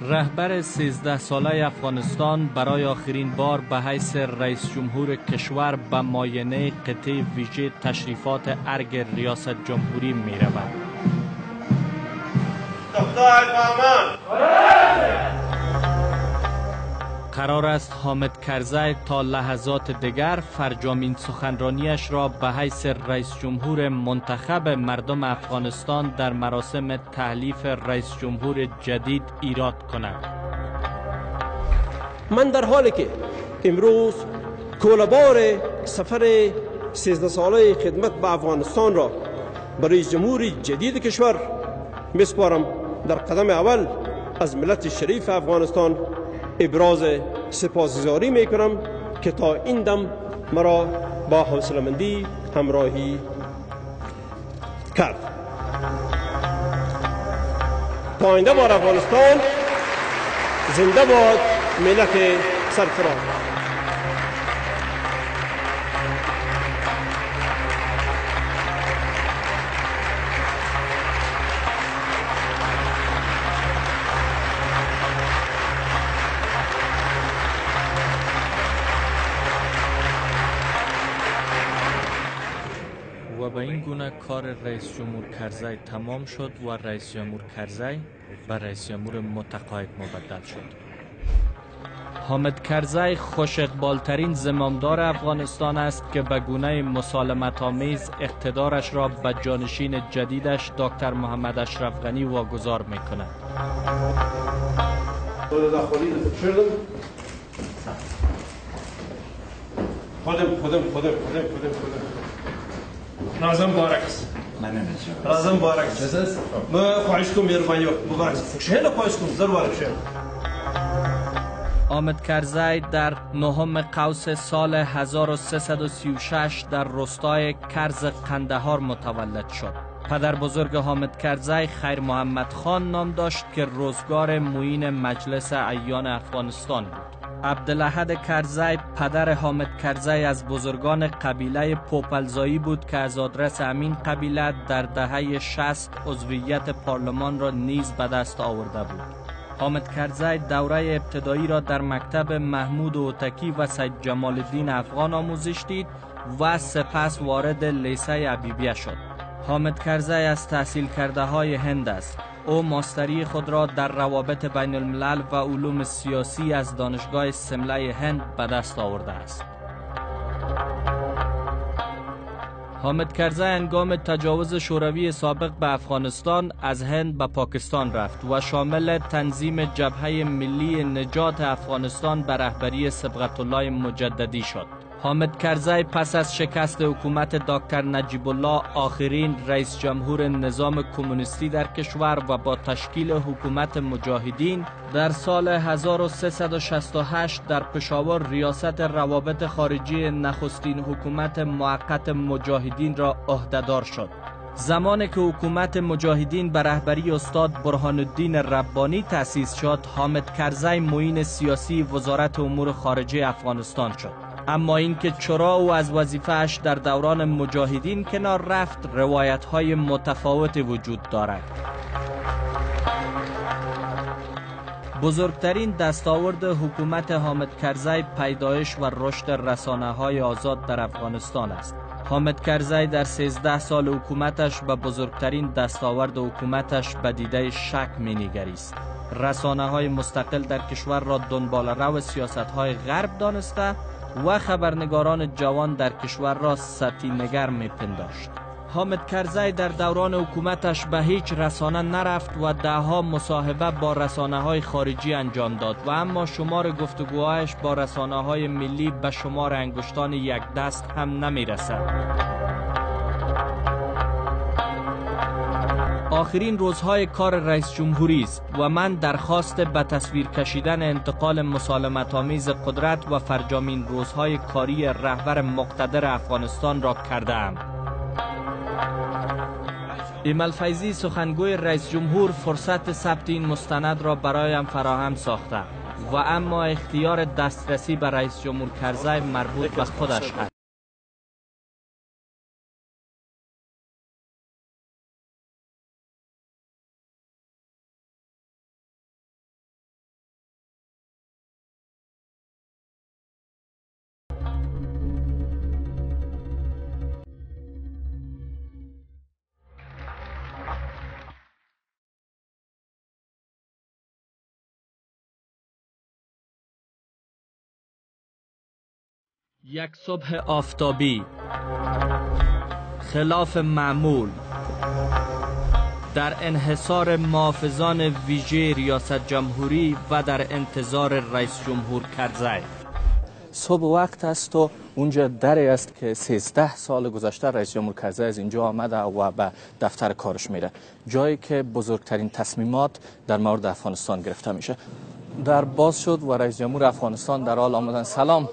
رهبر 13 ساله افغانستان برای آخرین بار به حیث رئیس جمهور کشور به معاینه قطعه ویژه تشریفات ارگ ریاست جمهوری می رود. قرار است حامد کرزی تا لحظات دیگر فرجامین سخنرانیش را به حیث رئیس جمهور منتخب مردم افغانستان در مراسم تحلیف رئیس جمهور جدید ایراد کند. من در حالی که امروز کوله‌بار سفر 13 ساله خدمت به افغانستان را به رئیس جمهور جدید کشور میسپارم، در قدم اول از ملت شریف افغانستان ابراز سپاسگزاری می کنم که تا این دم مرا با حوصله‌مندی همراهی کرد. پاینده باد افغانستان، زنده باد ملت سرفراز. و به این گونه کار رئیس جمهور کرزی تمام شد و رئیس جمهور کرزی به رئیس جمهور متقاعد مبدل شد. حامد کرزی خوش اقبالترین زمامدار افغانستان است که به گونه مسالمت آمیز اقتدارش را به جانشین جدیدش دکتر محمد اشرف غنی واگذار می کند. خودم نازم بارک است. نازم بارک است. ما خواهش کنم مهربانی مبارک است. خیلی خواهش کنم ضرور بشه. حامد کرزی در 9 قوس سال 1336 در روستای کرز قندهار متولد شد. پدر بزرگ حامد کرزی خیر محمد خان نام داشت که روزگار معین مجلس اعیان افغانستان بود. عبدالاحد کرزی پدر حامد کرزی از بزرگان قبیله پوپلزایی بود که از آدرس همین قبیله در دهه 60 عضویت پارلمان را نیز به دست آورده بود. حامد کرزی دوره ابتدایی را در مکتب محمود اوتکی و سید جمال الدین افغان آموزش دید و سپس وارد لیسه حبیبیه شد. حامد کرزی از تحصیل کرده های هند است. او ماستری خود را در روابط بین الملل و علوم سیاسی از دانشگاه سمله هند به دست آورده است. حامد کرزی هنگام تجاوز شوروی سابق به افغانستان از هند به پاکستان رفت و شامل تنظیم جبهه ملی نجات افغانستان به رهبری صبغت الله مجددی شد. حامد کرزی پس از شکست حکومت دکتر نجیب الله آخرین رئیس جمهور نظام کمونیستی در کشور و با تشکیل حکومت مجاهدین در سال 1368 در پشاور ریاست روابط خارجی نخستین حکومت موقت مجاهدین را عهدهدار شد. زمانی که حکومت مجاهدین به رهبری استاد برهان الدین ربانی تأسیس شد، حامد کرزی معین سیاسی وزارت امور خارجه افغانستان شد. اما اینکه چرا او از وظیفه‌اش در دوران مجاهدین کنار رفت، روایت‌های متفاوتی وجود دارد. بزرگترین دستاورد حکومت حامد کرزی پیدایش و رشد رسانه‌های آزاد در افغانستان است. حامد کرزی در 13 سال حکومتش به بزرگترین دستاورد حکومتش به دیده شک می‌نگریست. رسانه‌های مستقل در کشور را دنباله‌رو سیاست‌های غرب دانسته و خبرنگاران جوان در کشور را سطحی نگر می‌پنداشت. حامد کرزی در دوران حکومتش به هیچ رسانه نرفت و دهها مصاحبه با رسانه‌های خارجی انجام داد و اما شمار گفتگوهایش با رسانه‌های ملی به شمار انگشتان یک دست هم نمی‌رسد. آخرین روزهای کار رئیس جمهوری است و من درخواست به تصویر کشیدن انتقال مسالمت‌آمیز قدرت و فرجامین روزهای کاری رهبر مقتدر افغانستان را کرده‌ام. ایمل فیضی سخنگوی رئیس جمهور فرصت ثبت این مستند را برایم فراهم ساخته و اما اختیار دسترسی به رئیس جمهور کرزی مربوط به خودش است. یک صبح آفتابی، خلاف معمول، در انحصار محافظان ویژه ریاست جمهوری و در انتظار رئیس جمهور کرزی. صبح وقت است و اونجا دری است که 13 سال گذشته رئیس جمهور کرزی از اینجا آمده و به دفتر کارش میره، جایی که بزرگترین تصمیمات در مورد افغانستان گرفته میشه. در باز شد و رئیس جمهور افغانستان در حال آمدن. سلام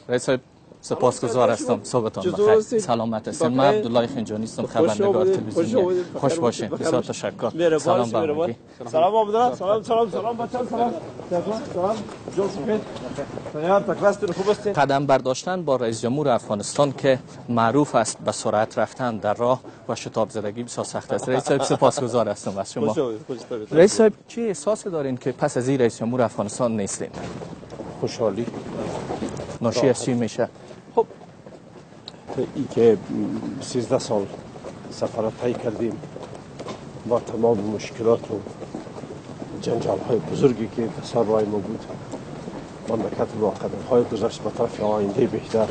رئیس صاحب، سپاسگزار هستم. صبحتان بخیر. سلامت هستین. من عبدالله خنجانی هستم، خبرنگار تلویزیونی. خوش باشین. بسیار تشکر. سلام برمگی. سلام عبدالله. سلام بچه‌ها. سلام جوزفین. تیار تکلاستون خوب است؟ قدم برداشتن با رئیس جمهور افغانستان که معروف است به سرعت رفتن در راه و شتاب زدگی بسیار سخت است. رئیس صاحب سپاسگزار هستم از شما. رئیس صاحب چه احساسی دارین که پس از این رئیس جمهور افغانستان نیستین؟ خوشحالی. ناشی از چی میشه؟ خب ای که 13 سال سفر طی کردیم با تمام مشکلات و جنجال های بزرگی که سر راه ما بود، مملکت با قدم های گذشت به طرف آینده بهتر.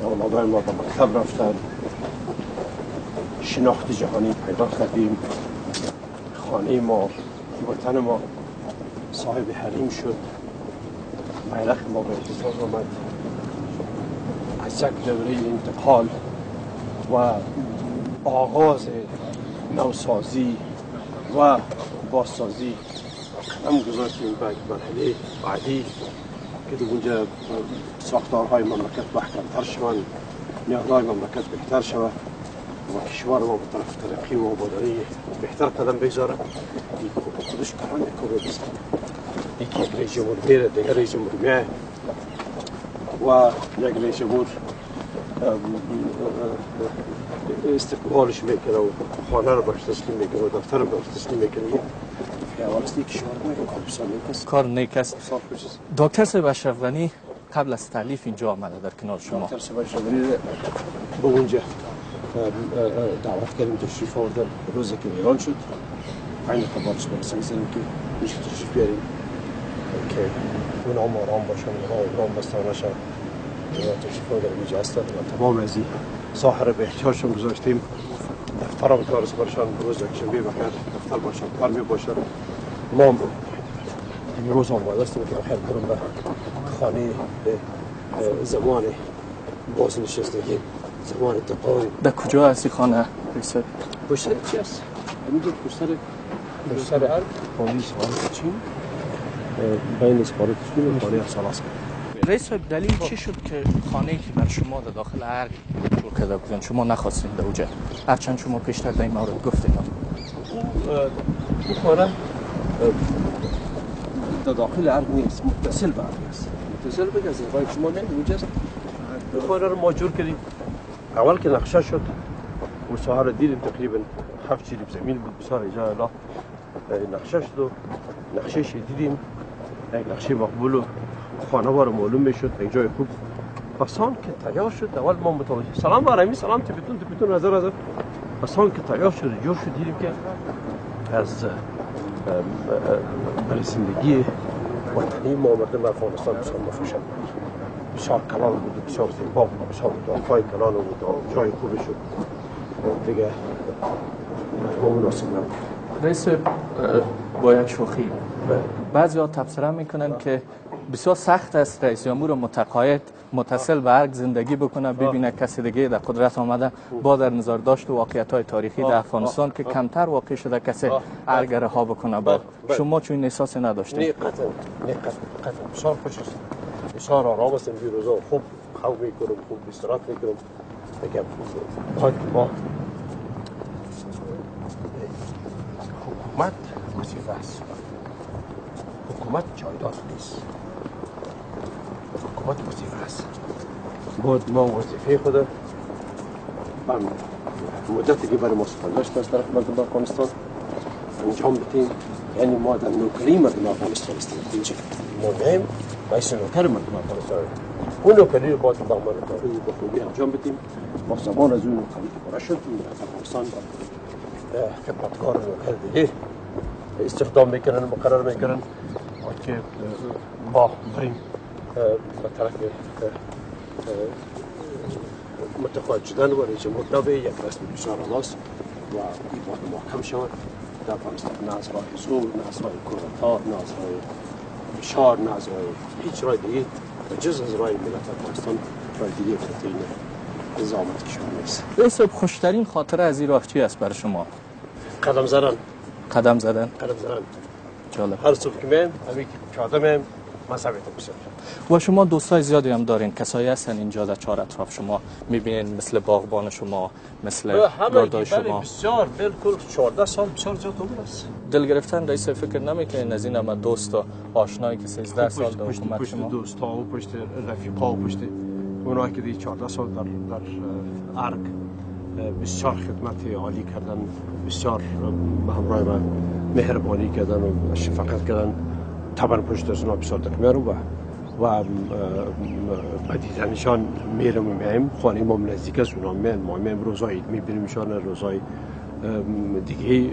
اولادای ما به مکتب رفتن، شناخت جهانی پیدا کردیم، خانه ما، وطن ما صاحب حریم شد، بیرق ما به اهتزاز آمد. از یک دوره انتقال و آغاز نوسازی و بازسازی هم گذاشتیم به مرحله بعدی که در اونجا ساختارهای مملکت محکم‌تر شوند، نیازهای مملکت بهتر شود و کشور ما به طرف ترقی و آبادانی بهتر قدم بگذاره. این خودش کاران یک است. یک رئیس جمهور میره، دیگر رئیس جمهور میاد و یک رئیس جمهور استقبالش میکنه و خانه رو باش تسلیم میکنه و دفتر رو باش تسلیم میکنه. اول است کشور ما کار نیک است. دکتر صاحب اشرف غنی قبل از تألیف اینجا آمده در کنار شما. دکتر صاحب اشرف غنی به اونجا دعوت کردیم، تشریف آوردن. روزی که ایران شد عین خبرش برسیم که میشه تشریف بیاریم که اون آرام باشن و آرام بستن نشن. تشریف آوردن اینجا هستن و تمام از این ساحه رو به احتیاجشون گذاشتیم. دفتر هم کار برشان روز یکشنبه بخیر دفتر باشن، کار می باشن. ما امروز آماده هستیم که بخیر بریم به خانه زمان بازنشستگی، زمان تقاضی. در کجا هستی خانه رئیس؟ پشت سر چی است؟ همینجا پشت سر پلیس چین بین اسپارتشون و خانه سالاسکا. رئیس صاحب دلیل چی شد که خانه‌ای که بر شما در داخل ارگ جور کرده بودن شما نخواستین در اونجا؟ هرچند شما پیشتر در این مورد گفتین. اون خانه در داخل ارگ نیست، متصل به ارگ است. متصل به از راه شما میاد اونجاست. این خانه رو ما جور کردیم. اول که نقشه شد و ساحه رو دیدیم تقریبا 7 جریب زمین بود بسیار اینجا الا نقشه شد و نقشهش دیدیم یک نقشه مقبول و خانه وار معلوم میشد یک جای خوب. پسان که تیار شد اول ما متوجه سلام برمی سلام تپیتون هزار پسان که تیار شد جور شد دیدیم که از برای زندگی وطنی ما مردم افغانستان بسیار مفشد بود. بسیار کلان بود، بسیار زیبا بود، بسیار دافای کلان بود، جای خوبی شد دیگه ما مناسب نبود. رئیس با یک شوخی بعضی ها تبصره میکنن که بسیار سخت است رئیس جمهور متقاعد متصل به ارگ زندگی بکنه ببینه کسی دیگه در قدرت آمده با در نظر داشت و واقعیت های تاریخی در افغانستان که کمتر واقع شده کسی ارگ رها بکنه با شما چون این احساس نداشتین؟ نه قطعا بسیار خوش است، بسیار آرام است. این روزا خوب خواب میکنم، خوب استراحت میکنم. بگم ما حکومت وظیفه است، حکومت جایداد نیست، حکومت وظیفه است. باید ما وظیفه خود مدتی که برای ما سپرده شده از طرف مردم افغانستان انجام بدیم. یعنی ما در نوکری مردم افغانستان هستیم. اینجا ما میایم رئیس نوکر مردم افغانستان، اون نوکری رو باید با خوبی انجام بدیم. با زمان از اون نوکری که برای شد افغانستان خدمتکار نوکر دیگه استخدام میکنن، مقرر میکنن که ما بریم به طرف متقاعد شدن و رئیس جمهور نبه یک رسم بسیار آلاست و این باید محکم شود در افغانستان. نه از راه زور، نه از راه کودتا، نه از راه فشار، نه از راه هیچ راه دیگه و جز از راه ملت افغانستان راه دیگه برای این نظامت کشور نیست. رئیس صاحب خوشترین خاطره از این راه چی است برای شما؟ قدم زدن. جالب. هر صبح که میم همی که پیاده میم مذهبیت بسیار. و شما دوستای زیادی هم دارین، کسایی هستن اینجا در چهار اطراف شما میبینین مثل باغبان شما، مثل گاردای شما؟ بسیار بالکل 14 سال بسیار زیاد عمر است. دل گرفتن رئیس فکر نمیکنین از این همه دوست و آشنایی که 13 سال در حکومت شما؟ پشت دوستا و پشت رفیقا و پشت اونایی که دی 14 سال در ارگ بسیار خدمت عالی کردن، بسیار همراه من مهربانی کردن و شفقت کردن. طبعا پشت از اونا بسیار دکمه و بدیدنشان میرم و میایم. خانه ما نزدیک است، اونا میان ما میایم روزای عید میبینیمشان، روزای دیگه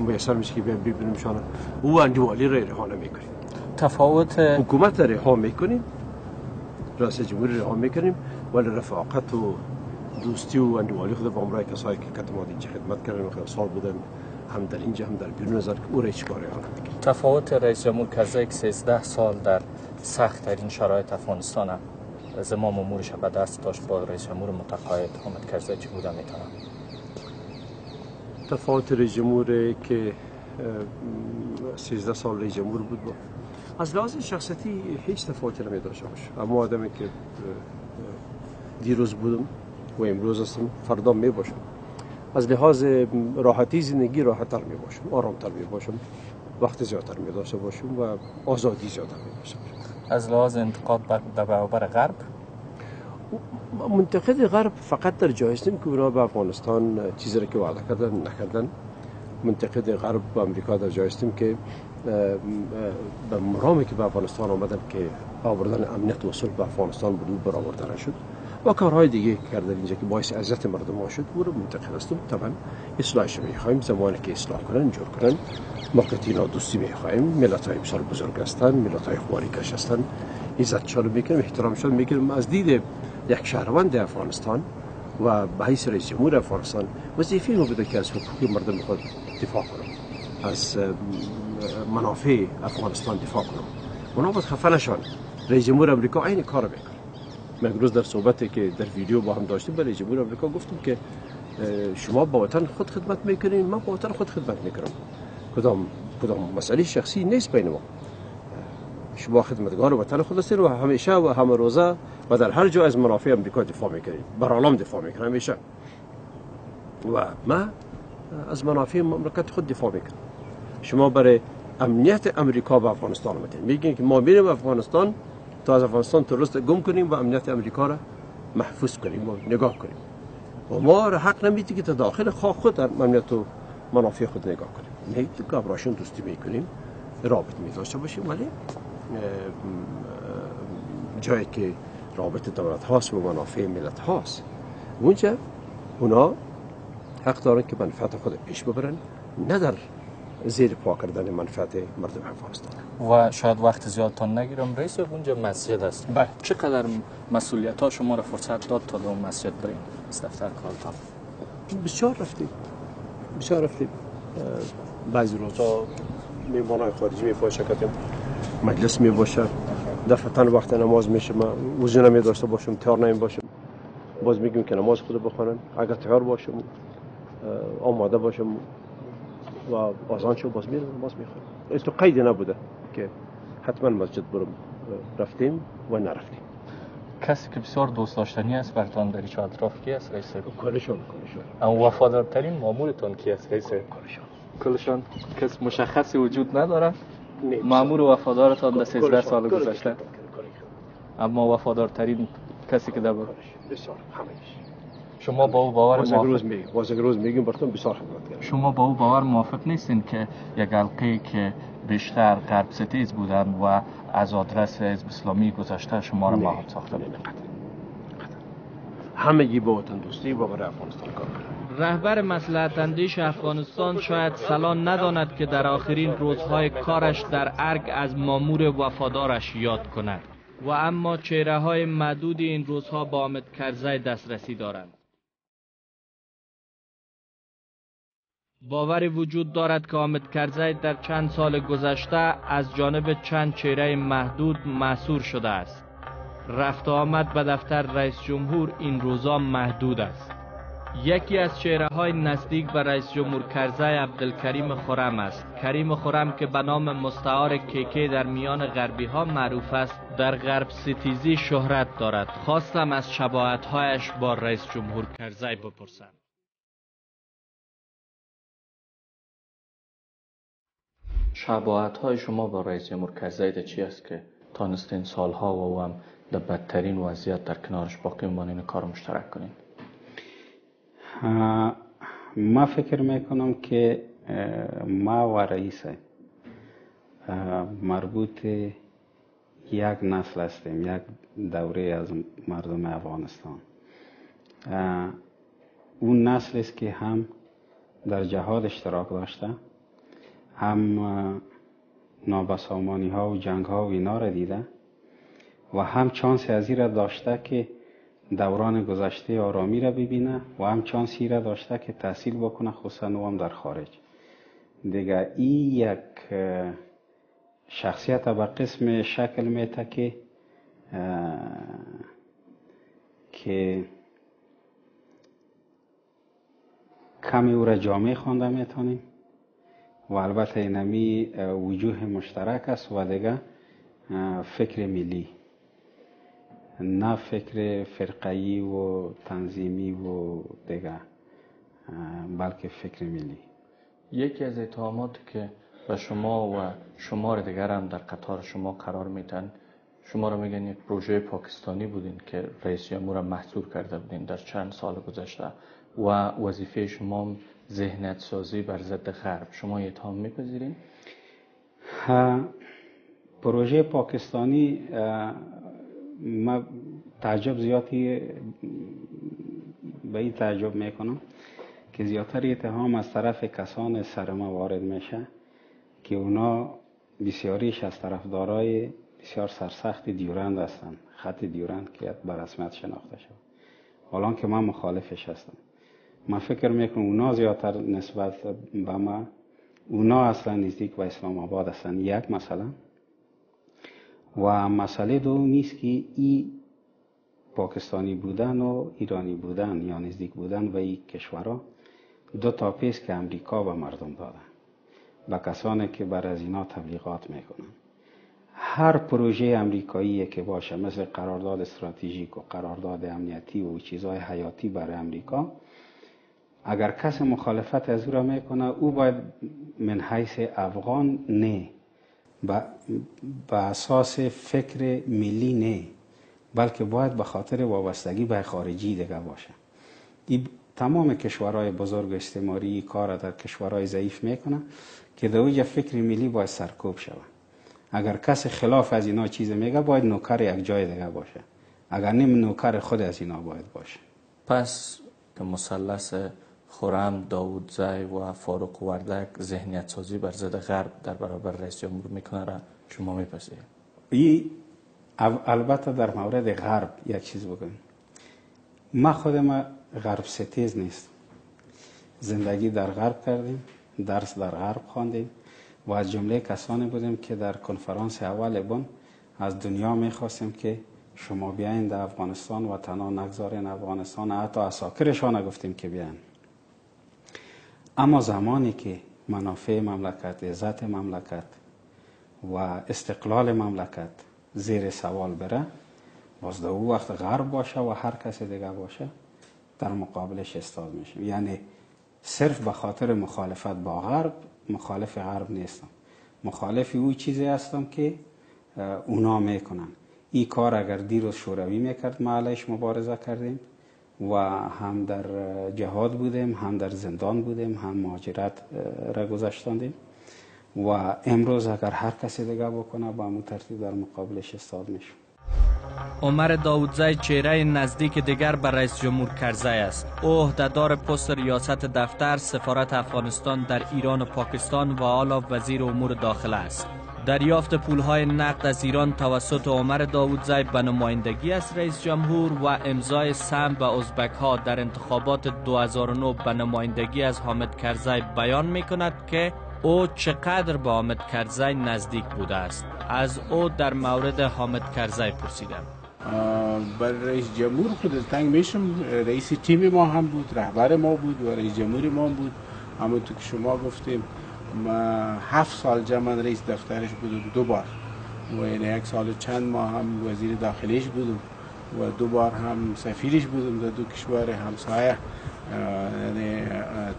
میسر میشه که ببینیمشان. او اندوالی را رها نمیکنیم، تفاوت حکومت را رها میکنیم، رئیس جمهوری رها میکنیم، ولی رفاقت و دوستی و اندوالی خود با همراه کسایی که کتماد اینجا خدمت کردن و خیلی سال بودن هم در اینجا هم در بیرون از ارگ او را هیچ کاری نمیکنیم. تفاوت رئیس جمهور کرزی که 13 سال در سخت ترین شرایط افغانستان زمام امورش به دست داشت با رئیس جمهور متقاعد حامد کرزی چی بوده میتونه؟ تفاوت رئیس جمهور که 13 سال رئیس جمهور بود با از لحاظ شخصیتی هیچ تفاوتی نمیداشته باشه. اما آدمی که دیروز بودم و امروز هستم فردا می باشم. از لحاظ راحتی زندگی راحت‌تر می باشم، آرام‌تر می باشم، وقت زیادتر می داشته باشم و آزادی زیادتر می داشته باشم. از لحاظ انتقاد در برابر غرب، منتقد غرب فقط در جای هستیم که اونا به افغانستان چیزی را که وعده کردن نکردن. منتقد غرب به امریکا در جای هستیم که به مرامی که به افغانستان آمدن که آوردن امنیت و صلح به افغانستان بود برآورده نشد و کارهای دیگه کردن اینجا که باعث عزت مردم ها شد. او رو منتقد هستیم. طبعا اصلاحش میخوایم، زمانی که اصلاح کنن جور کنن موقتینا دوستی میخوایم. ملت های بسیار بزرگ هستن، ملت های خواری کش هستن، عزتشان رو میکنیم، احترامشان میکنیم. از دید یک شهروند افغانستان و به حیث رئیس جمهور افغانستان وظیفه ما بوده که از حقوق مردم خود دفاع کنم، از منافع افغانستان دفاع کنم. اونا باید خفه نشن. رئیس جمهور امریکا عین کار میکنه. من امروز در صحبتی که در ویدیو با هم داشتیم با رئیس جمهور امریکا گفتم که شما با وطن خود خدمت میکنین، من با وطن خود خدمت میکنم. کدام مسئله شخصی نیست بین ما. شما خدمتگار وطن خود هستید و همیشه و همه روزه و در هر جا از منافع امریکا دفاع میکنید، بر عالم دفاع میکنید همیشه. و ما از منافع مملکت خود دفاع میکنم. شما برای امنیت امریکا و افغانستان اومدین، میگین که ما میریم افغانستان تا از افغانستان تروریست گم کنیم و امنیت امریکا را محفوظ کنیم و نگاه کنیم. و ما را حق نمیدید که تا داخل خود در امنیت و منافع خود نگاه کنیم. نه که ابراشون دوستی میکنیم، رابط می‌داشته باشیم، ولی جایی که رابط دولت هاست و منافع ملت هاست اونجا اونا حق دارن که منفعت خود پیش ببرن، نه در زیر پا کردن منفعت مردم افغانستان. و شاید وقت زیادتان نگیرم رئیس، اونجا مسجد است. چقدر مسئولیت ها شما را فرصت داد تا به اون مسجد برین از دفتر کارتان؟ بسیار رفتیم. بعضی روزا میهمانای خارجی میباشه که مجلس میباشه، دفعتاً وقت نماز میشه ما وضو نمیداشته باشم، تیار نمی باشم، باز میگیم که نماز خود بخونن. اگر تیار باشم آماده باشم و آذان شد باز میرم نماز میخونم. این تو قیدی نبوده که حتما مسجد برم. رفتیم و نرفتیم. کسی که بسیار دوست داشتنی است برتان در ایچ اطراف کی است رئیس؟ کلشون. اما وفادارترین مامورتون کی است رئیس؟ کلشون کس مشخصی وجود نداره؟ مامور وفادارتان در 13 سال گذشته؟ اما وفادارترین کسی که در بسیار همه‌اش. شما با او باور روز میگیم براتون بسیار خدمت کردم. شما با او باور موافق نیستین که یک حلقه که بیشتر غرب ستیز بودن و از آدرس حزب اسلامی گذشته شما را مهار ساخته بود؟ همگی با وطن دوستی و برای افغانستان کار کنند. رهبر مصلحت اندیش افغانستان شاید سلام نداند که در آخرین روزهای کارش در ارگ از مامور وفادارش یاد کند و اما چهره های معدودی این روزها با حامد کرزی دسترسی دارند. باوری وجود دارد که حامد کرزی در چند سال گذشته از جانب چند چهره محدود محصور شده است. رفت و آمد به دفتر رئیس جمهور این روزا محدود است. یکی از چهره‌های نزدیک به رئیس جمهور کرزی عبدالکریم خرم است. کریم خرم که به نام مستعار کیکی در میان غربی ها معروف است، در غرب ستیزی شهرت دارد. خواستم از شباهت‌هایش با رئیس جمهور کرزی بپرسم. شباهت‌های شما با رئیس جمهور کرزی چی است که تانستین سالها و او هم در بدترین وضعیت در کنارش باقی مانین کار مشترک کنین؟ ما فکر میکنم که ما و رئیس مربوط یک نسل هستیم، یک دوره از مردم افغانستان. اون نسل است که هم در جهاد اشتراک داشته، هم نابسامانی ها و جنگ ها و اینا را دیده و هم چانس از این را داشته که دوران گذشته آرامی را ببینه و هم چانسی را داشته که تحصیل بکنه، خصوصا او هم در خارج. دیگه این یک شخصیت به قسم شکل میته که کمی او را جامع خوانده میتونیم و البته اینمی وجوه مشترک است و دیگه فکر ملی، نه فکر فرقه‌ای و تنظیمی و دیگه، بلکه فکر ملی. یکی از اتهاماتی که به شما و شمار دیگر هم در قطار شما قرار میتن، شما را میگن یک پروژه پاکستانی بودین که رئیس جمهور محصور کرده بودین در چند سال گذشته و وظیفه شما ذهنیت سازی بر ضد غرب. شما اتهام میپذیرین؟ پروژه پاکستانی ما تعجب زیادی به این تعجب میکنم که زیادتر اتهام از طرف کسان سر ما وارد میشه که اونا بسیاریش از طرفدارای بسیار سرسخت دیورند هستند، خط دیورند که به رسمیت شناخته شد، حالا که من مخالفش هستم. من فکر میکنم اونا زیادتر نسبت به ما، اونا اصلا نزدیک به اسلام آباد هستند. یک مثلا و مسئله دوم نیست که این پاکستانی بودن و ایرانی بودن یا نزدیک بودن و این کشورها دو تا پیست که امریکا به مردم داده به کسانی که بر از اینا تبلیغات میکنن. هر پروژه امریکایی که باشه، مثل قرارداد استراتژیک و قرارداد امنیتی و چیزهای حیاتی برای امریکا، اگر کس مخالفت از او را میکنه، او باید من حیث افغان نه، به اساس فکر ملی نه، بلکه باید به خاطر وابستگی به خارجی دیگه باشه. این تمام کشورهای بزرگ استعماری کار در کشورهای ضعیف میکنه که در اوج فکر ملی باید سرکوب شود. اگر کس خلاف از اینا چیز میگه، باید نوکر یک جای دیگه باشه، اگر نه نوکر خود از اینا باید باشه. پس که مثلث خرم، داودزی و فاروق وردک ذهنیت سازی بر ضد غرب در برابر رئیس جمهور میکنه را شما میپذیرید؟ این البته در مورد غرب یک چیز بگم، ما خودم غرب ستیز نیست، زندگی در غرب کردیم، درس در غرب خواندیم و از جمله کسانی بودیم که در کنفرانس اول بن از دنیا میخواستیم که شما بیاین در افغانستان و تنها نگذارین افغانستان، حتی اساکرشان گفتیم که بیاین. اما زمانی که منافع مملکت، عزت مملکت و استقلال مملکت زیر سوال بره، باز در او وقت غرب باشه و هر کس دیگه باشه در مقابلش ایستاد میشه. یعنی صرف به خاطر مخالفت با غرب مخالف غرب نیستم، مخالف او چیزی هستم که اونا میکنن. این کار اگر دیروز شوروی میکرد ما علیش مبارزه کردیم و هم در جهاد بودیم، هم در زندان بودیم، هم مهاجرت را گذشتاندیم و امروز اگر هر کسی دیگه بکنه با همون ترتیب در مقابلش ایستاد میشه. عمر داودزی چهره نزدیک دیگر به رئیس جمهور کرزی است. او عهدهدار پست ریاست دفتر سفارت افغانستان در ایران و پاکستان و حالا وزیر امور داخله است. دریافت پولهای نقد از ایران توسط عمر داودزی به نمایندگی از رئیس جمهور و امضای سهم به ازبک ها در انتخابات 2009 به نمایندگی از حامد کرزی بیان می کند که او چقدر به حامد کرزی نزدیک بوده است. از او در مورد حامد کرزی پرسیدم. برای رئیس جمهور خود تنگ میشم. رئیس تیم ما هم بود، رهبر ما بود و رئیس جمهور ما بود. همونطور که شما گفتیم 7 سال جمع رئیس دفترش بود 2 بار و یک سال چند ماه هم وزیر داخلیش بودم و 2 بار هم سفیرش بودم در 2 کشور همسایه. یعنی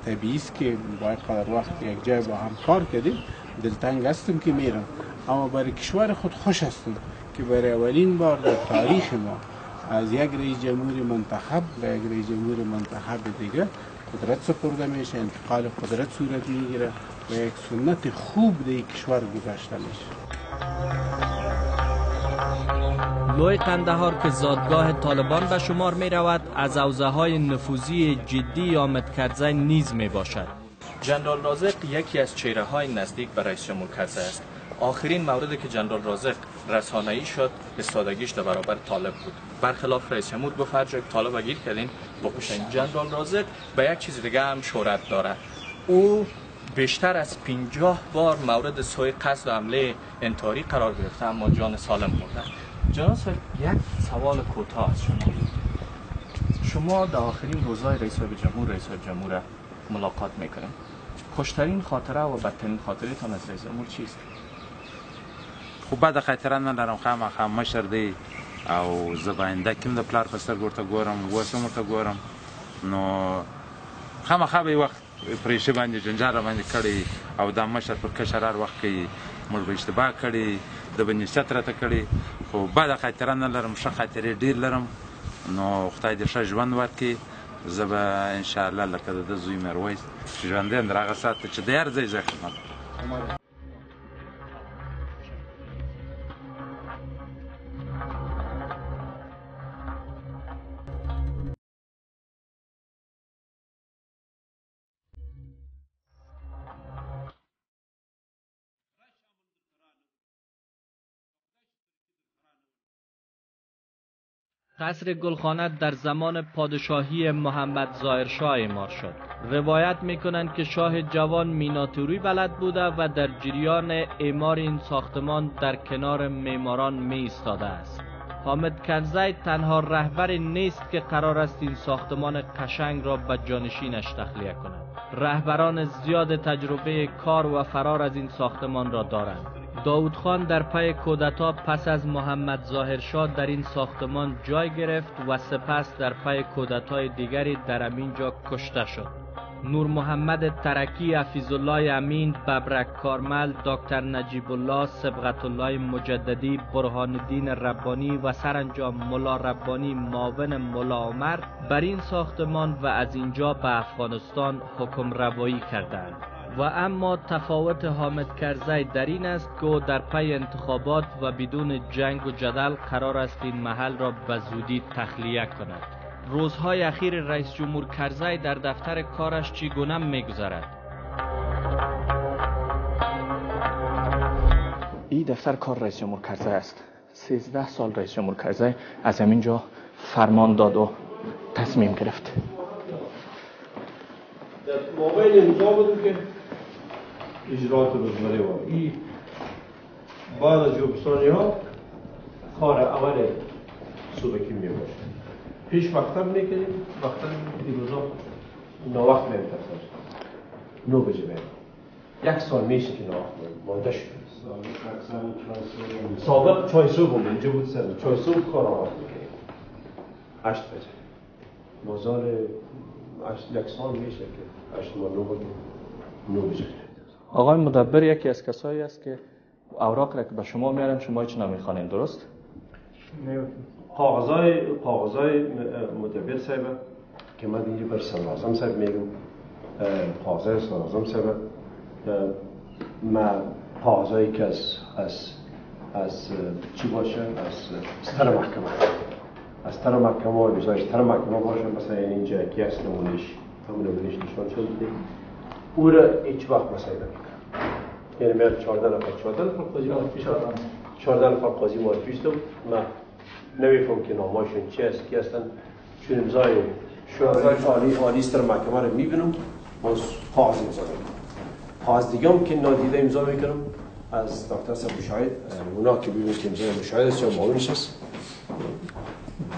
طبیعی است که باید قدر وقت یک جای با هم کار کردیم. دلتنگ هستم که میرم، اما برای کشور خود خوش هستم که برای اولین بار در تاریخ ما از یک رئیس جمهور منتخب و یک رئیس جمهور منتخب دیگه قدرت سپرده میشه، انتقال قدرت صورت میگیره و یک سنت خوب در کشور گذاشته میشه. لوی قندهار که زادگاه طالبان به شمار می رود، از حوزه های نفوذی جدی حامد کرزی نیز می باشد. جنرال رازق یکی از چهره های نزدیک به رئیس جمهور کرزی است. آخرین موردی که جنرال رازق رسانه‌ای شد استادگیش در برابر طالب بود. برخلاف رئیس جمهور گفت هر جای طالب گیر کردین بکشین. جنرال رازق به یک چیز دیگه هم شهرت داره. او بیشتر از 50 بار مورد سوء قصد و حمله انتحاری قرار گرفته اما جان سالم برده. جناب صاحب، یک سوال کوتاه از شما در آخرین روزهای رئیس جمهور ملاقات میکنیم. خوشترین خاطره و بدترین خاطرتان از رئیس جمهور چیست؟ خو بده خاطره ندارم، خامخا مشر دی او زه به آینده کوم د پلار په سترګو ورته ګورم، اوس هم ورته ګورم، نو خامخا به یو وخت پرې ښه باندې جنجال راباندې کړی او دا مشر پر کشر هر وخت کوي موږ به اشتباه کړی، د به نصیحت راته کړی، خو بده خاطره نه لرم، ښه خاطرې ډېر لرم. نو خدای دې ښه ژوند ورکړي. زه به انشاءالله لکه د ده زوی میرویس ژوندی یم تر هغه ساعته چې د هر ځای زه خدمت کوم. قصر گلخانه در زمان پادشاهی محمد ظاهرشاه اعمار شد. روایت میکنند که شاه جوان میناتوری بلد بوده و در جریان اعمار این ساختمان در کنار معماران می ایستاده است. حامد کرزی تنها رهبری نیست که قرار است این ساختمان قشنگ را به جانشینش تخلیه کند. رهبران زیاد تجربه کار و فرار از این ساختمان را دارند. داود خان در پی کودتا پس از محمد ظاهرشاه در این ساختمان جای گرفت و سپس در پی کودتای دیگری در همینجا کشته شد. نور محمد ترکی، حفیظ الله امین، ببرک کارمل، دکتر نجیب الله، صبغت الله مجددی، برهان الدین ربانی و سرانجام ملا ربانی معاون ملا عمر بر این ساختمان و از اینجا به افغانستان حکم روایی کردند. و اما تفاوت حامد کرزی در این است که او در پی انتخابات و بدون جنگ و جدل قرار است این محل را به زودی تخلیه کند. روزهای اخیر رئیس جمهور کرزی در دفتر کارش چگونه می‌گذرد؟ این دفتر کار رئیس جمهور کرزی است. 13 سال رئیس جمهور کرزی از همینجا فرمان داد و تصمیم گرفت. در مابین امضا بود که اجرات روزمره و این بعد از جوبستانی ها کار اول صبح کی می باشه. پیش مکتب میکنیم، مکتب این روزا ناوقت میریم تفسیر 9 بجه میریم. 1 سال میشه که ناوقت مانده شد. سابق چای صبح بود، اینجا بود سر چای صبح کار آغاز میکنیم 8 بجه. مازال 1 سال میشه که 8 ماه 9 بجه. آقای مدبر یکی از کسایی است که اوراق را که به شما میارن شما هیچ نمیخوانین، درست؟ کاغذای مدبر صاحب که من اینجا بر صدراعظم صاحب میگم، کاغذای صدراعظم صاحب ما کاغذایی که از چی باشه، از ستر محکمه، از ستر محکمه و بجای ستر محکمه باشه، مثلا اینجا یکی از نمونش نشان شده او را هیچ وقت مسئله نمیکنم. یعنی میاد 14 نفر قاضی معرفی شد، 14 نفر قاضی معرفی شد. من نمیفهم که ناماشون چی است، کی هستن، چون امضای شورای عالی ستر محکمه رو میبینم باز کاغذ امضا میکنم. کاغذ دیگه هم که نادیده امضا میکنم از دکتر صاحب مشاهد، اونا که ببینید که امضای مشاهد است یا معاونش است،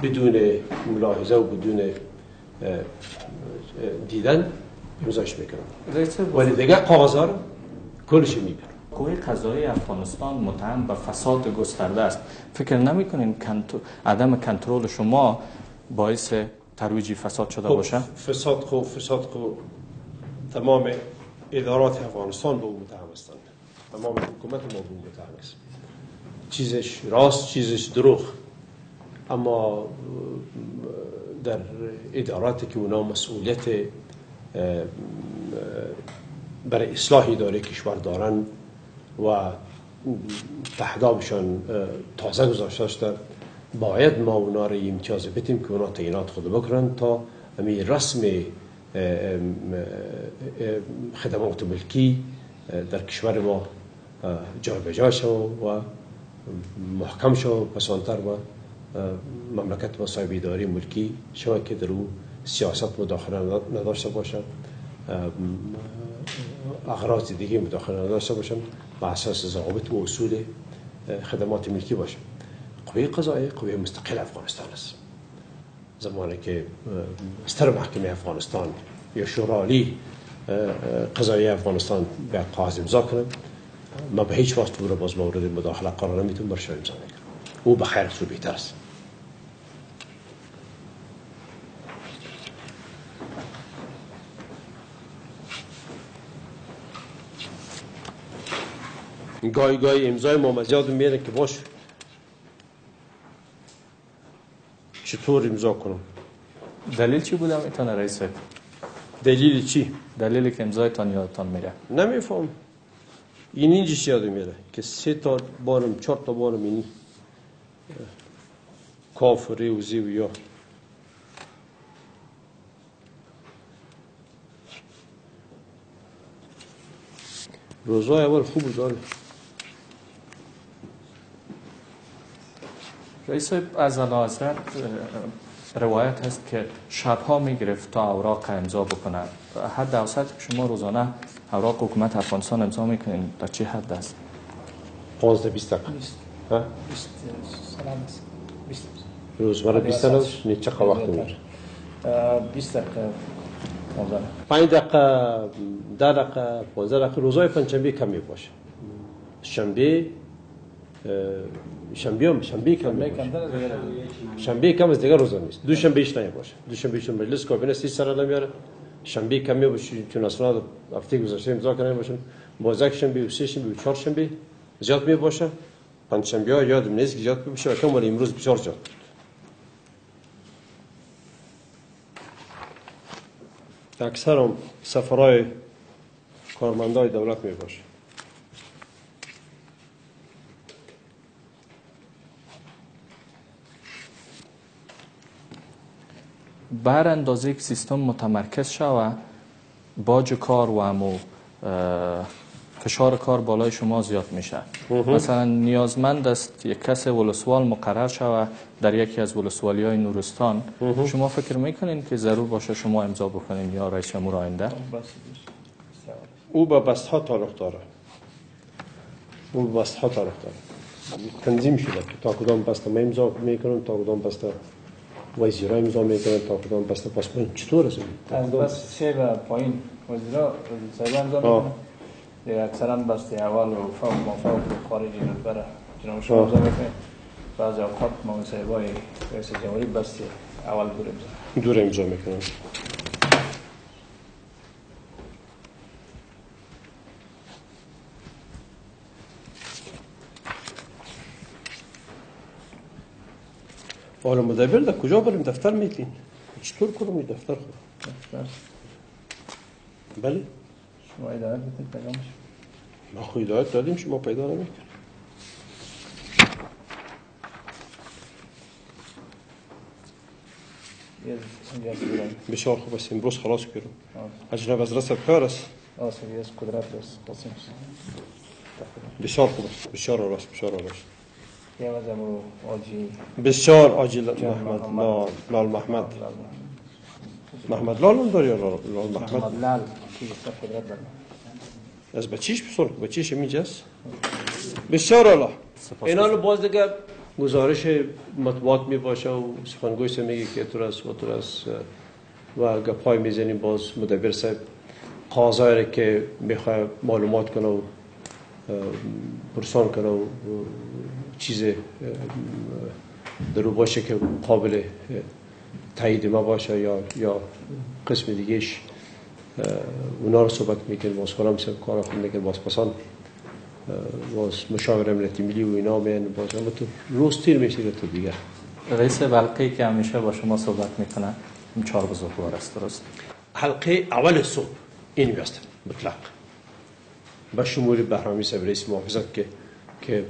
بدون ملاحظه و بدون دیدن امضاش میکنم. ولی دیگه کاغذها رو کلش میبینم. قوه قضایی افغانستان متهم به فساد گسترده است. فکر نمی‌کنین عدم کنترل شما باعث ترویج فساد شده باشه؟ فساد خو تمام ادارات افغانستان به اون متهم هستند. تمام حکومت ما به اون متهم است. چیزش راست، چیزش دروغ. اما در اداراتی که اونا مسئولیت برای اصلاح اداره کشور دارن و تحدابشان تازه گذاشته شده، باید ما اونا را امتیاز بدیم که اونا تعیینات خود بکنن تا همین رسم خدمات ملکی در کشور ما جابجا شد و محکم شد، پسانتر و مملکت با صاحب اداره ملکی شود که در او سیاست مداخله نداشته باشد، اغراض دیگه مداخله نداشته باشن، بر اساس ضوابط و اصول خدمات ملکی باشن. قوه قضاییه قوه مستقل افغانستان است. زمانی که ستر محکمه افغانستان یا شورای قضایی افغانستان به کاغذ امضا کنه، ما به هیچ وقت او را باز مورد مداخله قرار نمیتونم برش امضا نکنم. او به خیر سو بهتر است. گاهی امضای مامزیاد میره که باش چطور امضا کنم. دلیل چی بودم ایتان رئیس صاحب؟ دلیل چی؟ دلیلی که امضایتان یادتان میره؟ نمیفهم. این اینجاش یاد میره که 3 تا بارم 4 تا بارم اینی کاف و ری و زی و یا روزای اول خوب داره. رئیس صاحب از اعلیحضرت روایت هست که شبها میگرفت تا اوراق امضا بکنه. حد اوسط که شما روزانه اوراق حکومت افغانستان امضا میکنین در چه حد است؟ 15-20 دقیقه است. روزمره 20 دقیقه چقدر وقت میبره؟ 20 دقیقه 5 دقیقه 10 دقیقه 15 دقیقه. روزهای پنجشنبه کم میباشه. شنبه کم میباشه. شنبه کم از دیگر روزا نیست. دوشنبه ایش نمیباشه. دوشنبه چون مجلس کابینه 30 سر نمیاره. شنبه کم میباشه چون اسناد هفته گذشته امضا کردن باشن. باز یک شنبه و سه شنبه و چهار شنبه زیاد میباشه. پنجشنبه ها یادم نیست که زیاد میباشه. کم ولی امروز بسیار زیاد. اکثر هم سفرهای کارمندای دولت می باشه. بر اندازه که سیستم متمرکز شود باج کار و همو فشار کار بالای شما زیاد میشه. مثلا نیازمند است یک کس ولسوال مقرر شود در یکی از ولسوالی های نورستان. شما فکر میکنین که ضرور باشه شما امضا بکنین یا رئیس جمهور آینده؟ او به بست ها تعلق داره. تنظیم شده که تا کدام بسته ما امضا میکنن، تا کدام بسته وزیرا امضا میکنن، تا کدام بسته پاسپورت. چطور است؟ از بس سه و پایین وزیرا امضا میکنن. اکثرا بسته اول و فوق ما فوق خارجی رو برای جناب شما امضا میکنید. بعضی اوقات ما صاحبای رئیس جمهوری بسته اول دور امضا میکنن. حالا مدبر در کجا بریم دفتر میتین؟ چطور کنم این دفتر خود؟ بله؟ شما اداره بتید پیدا میشه؟ ما خود هدایت دادیم شما پیدا نمیکنیم. بسیار خوب است. امروز خلاص کردم. اجنب از رسب کار است. آسیبی از قدرت است. بسیار خوب است. بسیار آراست. بسیار عاجل محمد لال هم داری یا لال محمد لال از بچیش بسیار خوب. بچیش اینجاست. بسیار عالی. اینا رو باز دیگه گزارش مطبوعات می باشه و سخنگوی سه میگه که تو راست و گپای میزنیم. باز مدبر صاحب قاضی که میخواد معلومات کنه و پرسان کنه و چیز درو باشه که قابل تایید ما باشه یا قسم دیگهش اونا رو صحبت میکنه. باز خودم سب کار خود میکنه. باز پسان باز مشاور امنیتی ملی و اینا میان. باز اما تو روز تیر میشه تو دیگه. رئیس حلقه‌ای که همیشه با شما صحبت میکنه این 4 بزرگوار است، درست؟ حلقه اول صبح این میاست مطلق با شمول بهرامی صاحب رئیس محافظت که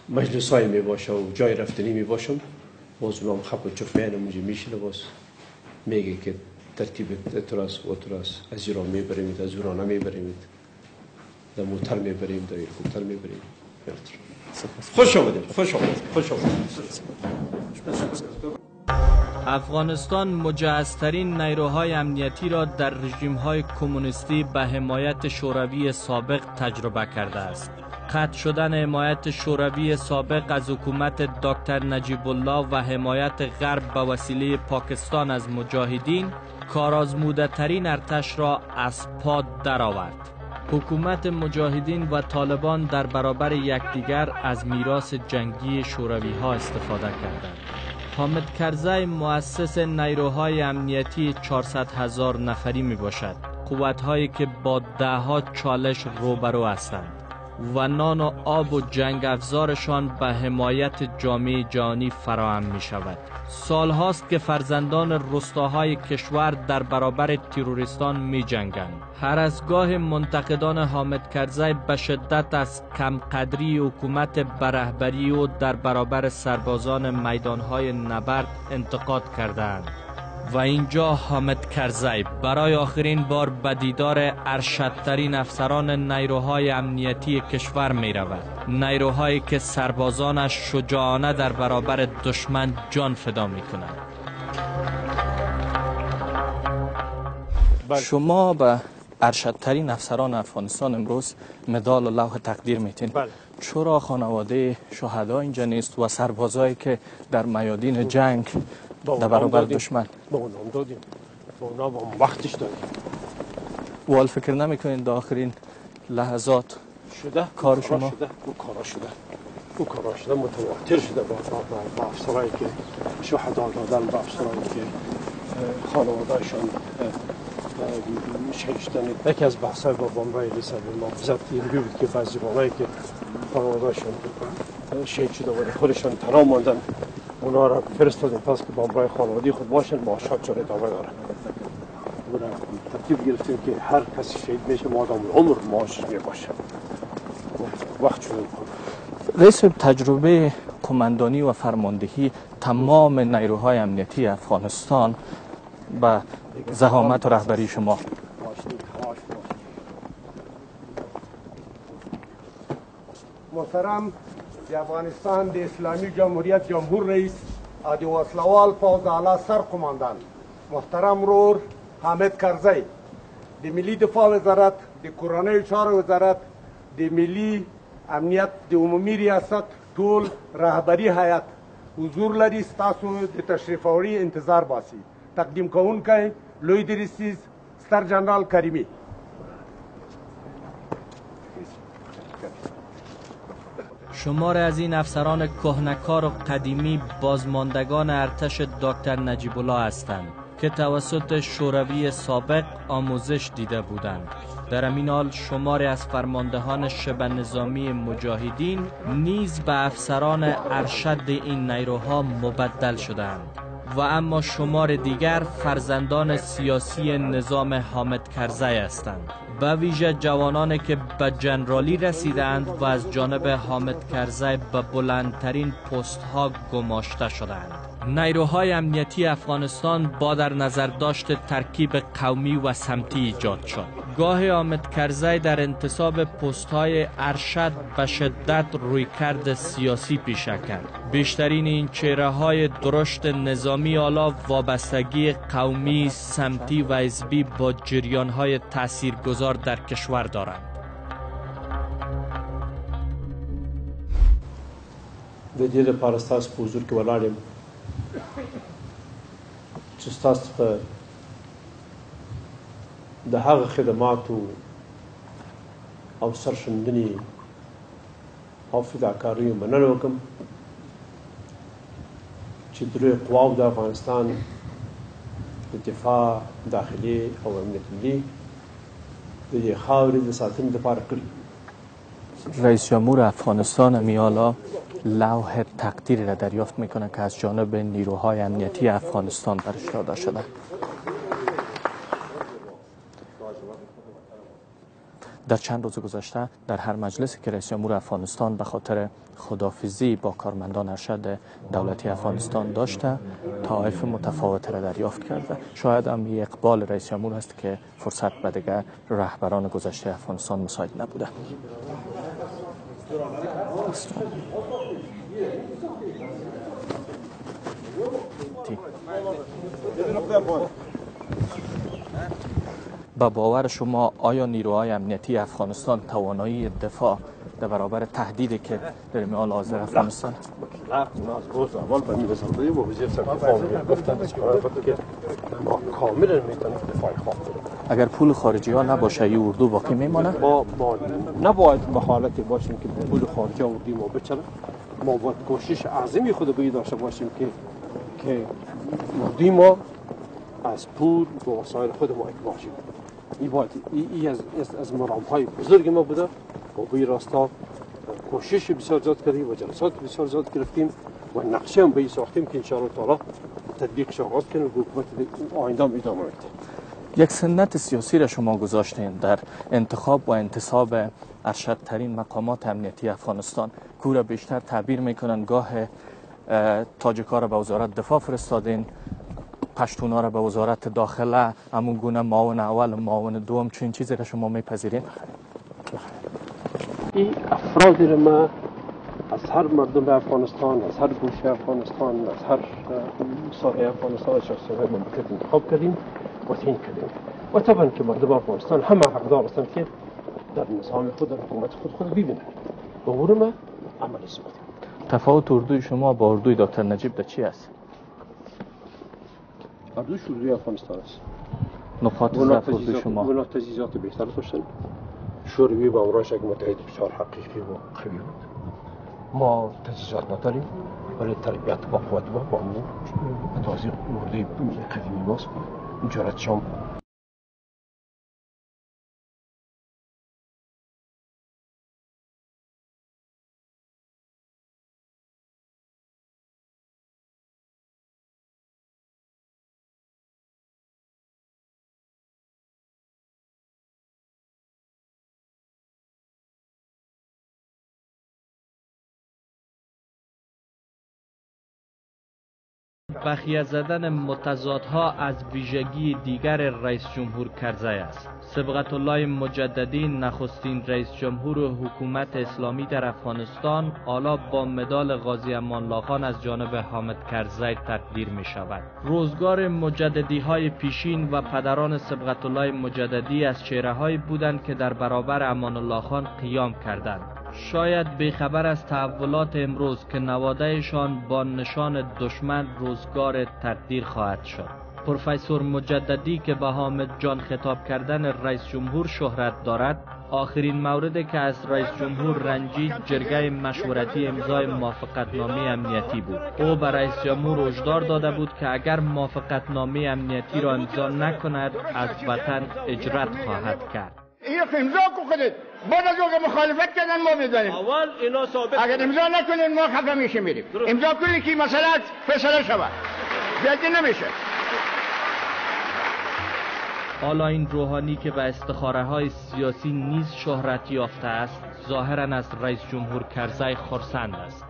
مجلس های می باشه و جای رفتنی می باشم. باز اونام خب و چف میانم اونجا میشینه. باز میگه که ترتیب اعتراض از ایران میبریم، از ایران نمیبریم، در موتر میبریم، در هلیکوپتر میبریم. خوش آمدید. افغانستان مجهزترین نیروهای امنیتی را در رژیم‌های کمونیستی به حمایت شوروی سابق تجربه کرده است. قطع شدن حمایت شوروی سابق از حکومت دکتر نجیب الله و حمایت غرب به وسیله پاکستان از مجاهدین کارآزموده ترین ارتش را از پا درآورد. حکومت مجاهدین و طالبان در برابر یکدیگر از میراث جنگی شوروی ها استفاده کردند. حامد کرزی مؤسس نیروهای امنیتی 400,000 نفری می باشد. قوت‌هایی که با ده‌ها چالش روبرو هستند و نان و آب و جنگ افزارشان به حمایت جامعه جهانی فراهم می شود. سال هاست که فرزندان روستاهای کشور در برابر تروریستان می جنگند. هر از گاه منتقدان حامد کرزی به شدت از کمقدری حکومت برهبری و در برابر سربازان میدانهای نبرد انتقاد کردند. و اینجا حامد کرزی برای آخرین بار به دیدار ارشدترین افسران نیروهای امنیتی کشور می رود. نیروهایی که سربازانش شجاعانه در برابر دشمن جان فدا می کنند. شما به ارشدترین افسران افغانستان امروز مدال و لوح تقدیر میتین. بله. چرا خانواده شهدا اینجا نیست و سربازایی که در میادین جنگ در برابر دشمن؟ با اونام دادیم، با اونا با وقتش دادیم. وال فکر نمیکنین در آخرین لحظات شده کار شما؟ او کارا شده متواتر شده با افسرایی که شهدا دادن، با افسرایی که خانوادهشان شهید شدن. یکی از بحث‌های با بمبای رسد محافظت این بود که بعضی جوانایی که خانوادهشان شهید شده و خودشان تنها ماندن اونا را فرستادیم پس که بمبای خانوادی خود باشن، معاشات چون ادامه داره. اونا ترتیب گرفتیم که هر کسی شهید میشه مادام عمر معاشش میباشه. وقت شده رئیس تجربه قماندانی و فرماندهی تمام نیروهای امنیتی افغانستان به زحامت و رهبری شما. محترم د افغانستان د اسلامی جمهوریت جمهور رئیس او د وسلوال پوځ اعلی سر قماندان محترم رور حامد کرزی، د ملي دفاع وزارت، د کورنیو چارو وزارت، د ملي امنیت د عمومي ریاست ټول رهبری هیئت حضور لري. ستاسو د تشریف اوري انتظار باسي. تقدیم کوونکی لوی دریسیز ستر جنرال کریمی. شمار از این افسران کهنکار و قدیمی بازماندگان ارتش دکتر نجیب الله هستند که توسط شوروی سابق آموزش دیده بودند. در همین حال شماری از فرماندهان شبه نظامی مجاهدین نیز به افسران ارشد این نیروها مبدل شدند و اما شمار دیگر فرزندان سیاسی نظام حامد کرزی هستند، به ویژه جوانانی که به جنرالی رسیدند و از جانب حامد کرزی به بلندترین پست ها گماشته شدند. نیروهای امنیتی افغانستان با در نظر داشت ترکیب قومی و سمتی ایجاد شد. گاه حامد کرزی در انتصاب پست های ارشد به شدت رویکرد سیاسی پیشه کرد. بیشترین این چهره های درشت نظامی حالا وابستگی قومی، سمتی و حزبی با جریان های تاثیرگذار در کشور دارند. د دې لپاره ستاسو په حضور کې ولاړ یم چې ستاسو څخه د هغه خدماتو او سرښندنې او فداکاریو مننه وکړم چې دریو قواو د افغانستان د دفاع داخلي او امنیت ملي د دې خاورې د ساتنې لپاره کړي. رئیس جمهور افغانستان میالا لوح تقدیری را دریافت میکنه که از جانب نیروهای امنیتی افغانستان برش داده شده. در چند روز گذشته در هر مجلسی که رئیس جمهور افغانستان به خاطر خداحافظی با کارمندان ارشد دولتی افغانستان داشته، طوایف متفاوت را دریافت کرده. شاید هم این اقبال رئیس جمهور است که فرصت به دیگر رهبران گذشته افغانستان مساعد نبوده. با باور شما آیا نیروهای امنیتی افغانستان توانایی دفاع در برابر تهدیدی که در حال حاضر افغانستان؟ از روز اول به میرسنده و وزیر دفاع گفتن که ما کاملا میتونیم دفاع خود کنیم. اگر پول خارجی ها نباشه این اردو باقی میمانه؟ ما نباید به حالتی باشیم که پول خارجی اردوی ما بچره. ما باید کوشش عظیمی خود به داشته باشیم که اردوی ما از پول و وسایل خود ما باشیم. این از مرام‌های بزرگ ما بوده و به راستا کوشش بسیار زیاد کردیم و جلسات بسیار زیاد گرفتیم و نقشه هم به این ساختیم که انشاءالله تعالی تطبیقش آغاز کنیم و حکومت آینده هم ادامه میده. یک سنت سیاسی را شما گذاشتین در انتخاب و انتصاب ارشدترین مقامات امنیتی افغانستان. کورا بیشتر تعبیر میکنن گاه تاجیک‌ها را به وزارت دفاع فرستادین، پشتونا را به وزارت داخله، همون گونه معاون اول و معاون دوم. چون چیزی را شما میپذیرین؟ این افرادی را ما از هر مردم افغانستان، از هر گوشه افغانستان، از هر ساحه افغانستان شخصیت مملکت انتخاب کردیم و تعیین کردیم. و طبعا که مردم افغانستان همه حقدار هستند که در نظام خود در حکومت خود ببینند. امور ما عملی صورت. تفاوت اردوی شما با اردوی دکتر نجیب در چی است؟ اردوی افغانستان است. نقاط ضعف اردوی شما؟ اونا تجهیزات بهتر داشتن. شوروی با اوراش یک متحد بسیار حقیقی و قوی بود. ما تجهیزات نداریم ولی تربیت با قوت با امور تازه اردوی قدیمی ماست. جرأت شام بخیه زدن متضادها از ویژگی دیگر رئیس جمهور کرزی است. صبغت الله مجددی نخستین رئیس جمهور حکومت اسلامی در افغانستان حالا با مدال غازی امان الله خان از جانب حامد کرزی تقدیر می شود. روزگار مجددی های پیشین و پدران صبغت الله مجددی از چهره هایی بودند که در برابر امان الله خان قیام کردند. شاید بیخبر از تحولات امروز که نوادهشان با نشان دشمن روزگار تقدیر خواهد شد. پروفسور مجددی که به حامد جان خطاب کردن رئیس جمهور شهرت دارد، آخرین موردی که از رئیس جمهور رنجید جرگه مشورتی امضای موافقتنامه امنیتی بود. او به رئیس جمهور هشدار داده بود که اگر موافقتنامه امنیتی را امضا نکند از وطن هجرت خواهد کرد. اینو امضا کنید. بعد از اون مخالفت کردن ما میدانیم. اول اینا ثابت اگر امضا نکنید ما خفه میشیم میریم. امضا کنید که مسئله فیصله شود. جدی نمیشه. حالا این روحانی که به استخاره های سیاسی نیز شهرت یافته است، ظاهرا از رئیس جمهور کرزی خرسند است.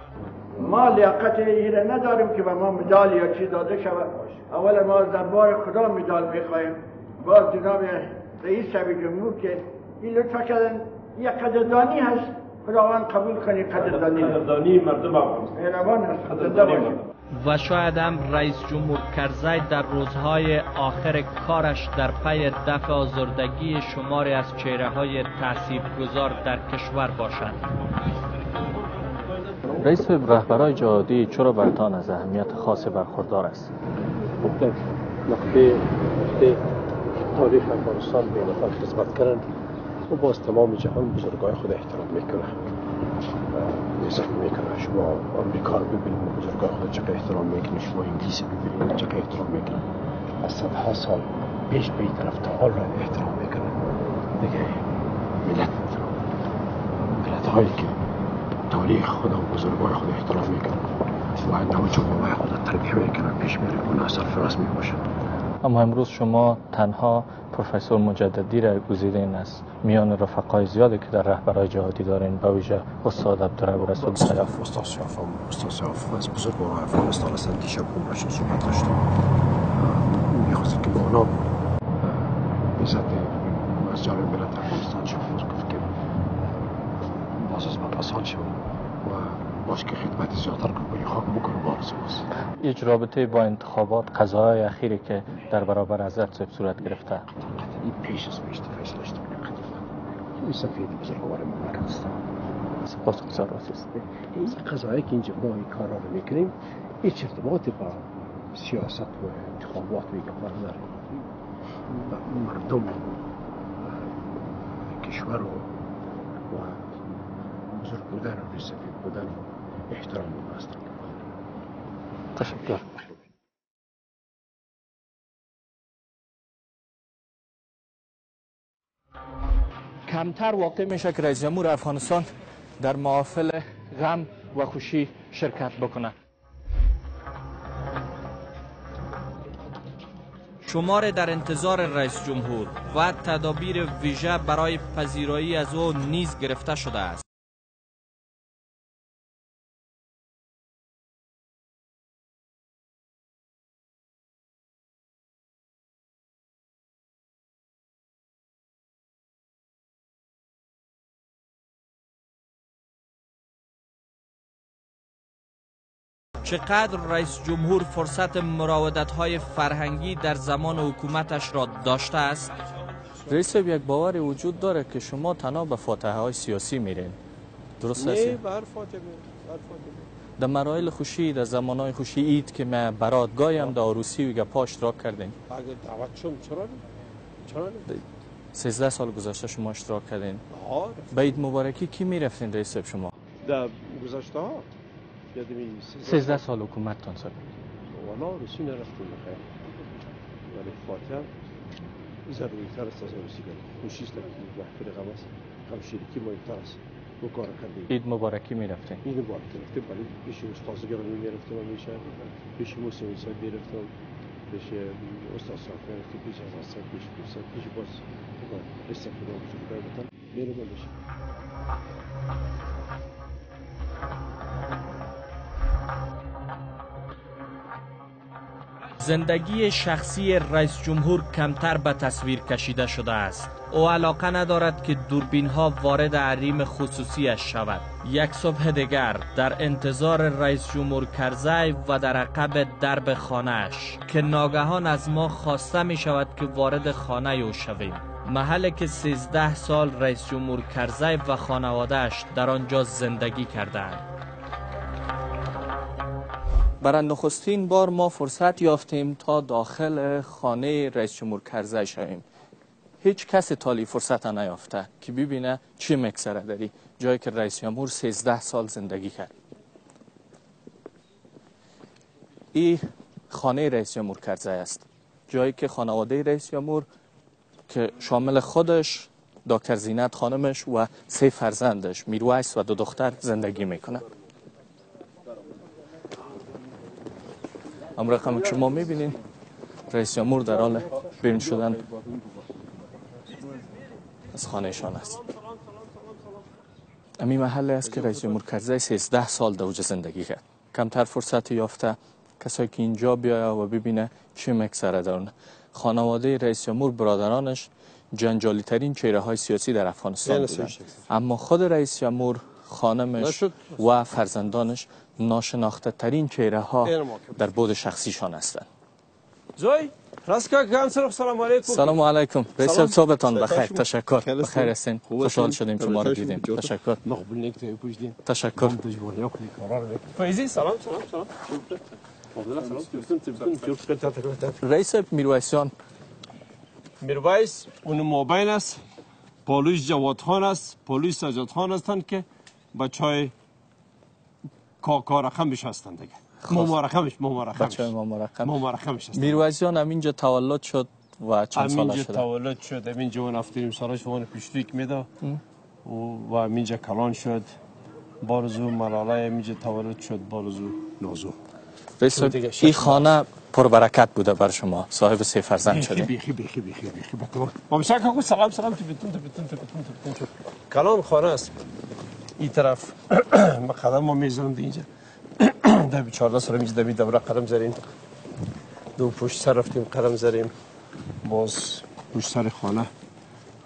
ما لیاقت این نداریم که به ما مدال یا چیز داده شود. اول ما در بار خدا مدال میخواهیم. باز جناب رئیس جمهور که این لطفا کردن یک قدردانی هست، خداوند قبول کنی قدردانی مردم افغانستان. و شاید هم رئیس جمهور کرزی در روزهای آخر کارش در پی دفع آزردگی شماری از چهره‌های تاثیرگذار در کشور باشد. رئیس رهبرای جهادی چرا برتان از اهمیت خاص برخوردار است؟ وقتی تاریخ افغانستان به نفر خدمت کردند و باز تمام جهان بزرگای خود احترام میکنه عزت میکنه. شما امریکا رو ببینید بزرگای خود چقدر احترام میکنه، شما انگلیس ببینید چقدر احترام میکنه. از صدها سال پیش به این طرف تا حال را احترام میکنه. دیگه ملت هایی که تاریخ خود و بزرگای خود احترام میکنه و نوجوانای خود تربیت میکنه پیش میره اون سرفراز میباشه. اما امروز شما تنها پروفسور مجددی را گزیدین است میان رفقای زیادی که در رهبرای جهادی دارین، به ویژه استاد عبدالرب رسول سیاف. استاد سیاف از بزرگواران افغانستان هستند. دیشب هم باشون صحبت داشتم. میخواست که با اونا عزت از جانب ملت افغانستان شد گفت که باز از من آسان شد و باش که خدمت زیادتر کنم با این خاک بکنم بارزو است. هیچ رابطه با انتخابات قضاهای اخیری که در برابر حضرت صورت گرفته؟ این پیش از پیش فیصله شده این سفید بزرگوار مملکت است. سپاسگزار عزیز. این قضایی که اینجا ما این کارا رو میکنیم هیچ ارتباطی با سیاست و انتخابات میگم نداره. مردم کشور و بزرگ بودن و سفید بودن و احترام است. تشکر. کمتر واقع میشه که رئیس جمهور افغانستان در محافل غم و خوشی شرکت بکنه. شمار در انتظار رئیس جمهور و تدابیر ویژه برای پذیرایی از او نیز گرفته شده است. چقدر رئیس جمهور فرصت مراودت‌های فرهنگی در زمان حکومتش را داشته است؟ رئیس صاحب، یک باوری وجود داره که شما تنها به فاتحه های سیاسی میرین، درست است؟ نه، بر فاتحه میرین. در مراحل خوشی، در زمانهای خوشی عید که ما براتگاهی هم در عروسی و گپا اشتراک کردین. اگه دعوت شم چرا 13 سال گذشته شما اشتراک کردین. آره. به عید مبارکی کی میرفتین رئیس صاحب شما؟ در گذشته ها یادمی 13 سال حکومتتان سر. والا عروسی نرفتیم بخیر. ولی فاتحه ضروری تر است از عروسی کنیم. خوشی است که وقت رقم است. همشیرکی مهمتر است. و کار کردیم. عید مبارکی میرفتین. عید مبارکی رفتیم، ولی پیش استاد گرامی میرفتم همیشه. پیش موسوی صاحب میرفتم. پیش استاد صاحب میرفتم. پیش از صاحب پیش باز استفاده وجود داشت. میرم باشه. زندگی شخصی رئیس جمهور کمتر به تصویر کشیده شده است. او علاقه ندارد که دوربین ها وارد حریم خصوصیش شود. یک صبح دیگر در انتظار رئیس جمهور کرزی و در عقب درب خانه‌اش که ناگهان از ما خواسته می شود که وارد خانه او شویم. محلی که 13 سال رئیس جمهور کرزی و خانواده‌اش در آنجا زندگی کردند. برای نخستین بار ما فرصت یافتیم تا داخل خانه رئیس جمهور کرزی شویم. هیچ کسی تالی فرصت نیافته که ببینه چی مکسره داری، جایی که رئیس جمهور 13 سال زندگی کرد. این خانه رئیس جمهور کرزی است، جایی که خانواده رئیس جمهور که شامل خودش، دکتر زینت خانمش و 3 فرزندش میرویس و 2 دختر زندگی میکنند. امر رقم که شما میبینین رئیس جمهور در حال بیرون شدن از خانهشان است. امی محله است که رئیس جمهور کرزی 13 سال در اوج زندگی کرد. کمتر فرصت یافته کسایی که اینجا بیاید و ببینه چی مکسره دارن. خانواده رئیس جمهور، برادرانش جنجالی ترین چهره های سیاسی در افغانستان بودند، اما خود رئیس جمهور، خانمش و فرزندانش ناشناخته ترین چهره ها در بود شخصیشان هستند. زوی راسکا گانسر، سلام علیکم. سلام علیکم. رئیس صبحتان بخیر. تشکر. بخیر هستین. خوشحال شدیم شما رو دیدیم. تشکر. تشکر. فایزی سلام. رئیس میرویسیان، میرویس اون مابین است، پالوش جواد خان است، پالوش سجاد خان هستند که بچهای کاکا رقمش هستند دیگه. مامارقمش بچه مامارقمش هستند. میرویسیان هم اینجا تولد شد و چند ساله شده؟ تولد شد همینجا و نفتریم سالش وان پیشلیک میده و همینجا کلان شد. بارزو ملاله همینجا تولد شد، بارزو نازو. رئیس این خانه پربرکت بوده بر شما، صاحب 3 فرزند شدید. بیخی مامشا سلام کلان خانه است. این طرف ما قدم ما میزنم اینجا در 14 سال اینجا در دوره قدم زدیم، 2 پشت سر رفتیم قدم زدیم، باز پشت سر خانه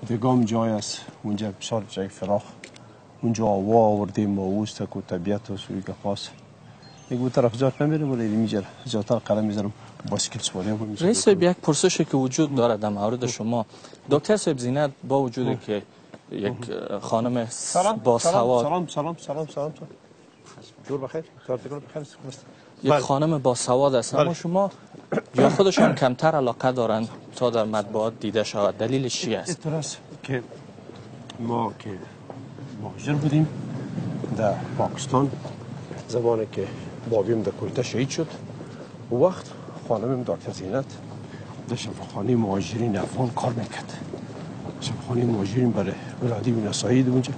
دگام جای است، اونجا بسیار جای فراخ، اونجا هوا آوردیم و وستک و طبیعت و سوی گفاس. میگو طرف زیاد نمیره ولی اینجا زیادتر قدم میزنم، باسکل سواری هم میزنم. رئیس صاحب، یک پرسشی که وجود داره در مورد شما، دکتر صاحب زینت با وجودی که یک خانم با سواد، سلام دور بخیر، یک خانم با سواد است، اما شما یا خودشان کمتر علاقه دارن تا در مطبوعات دیده شود. دلیلش چی است؟ اینطور است که ما که مهاجر بودیم در پاکستان، زمانی که بابیم در کویته شهید شد، او وقت خانمم دکتر زینت در شفاخانه مهاجرین افغان کار میکرد. شفاخانه مهاجرین برای ولادیمیر نصایی اونجا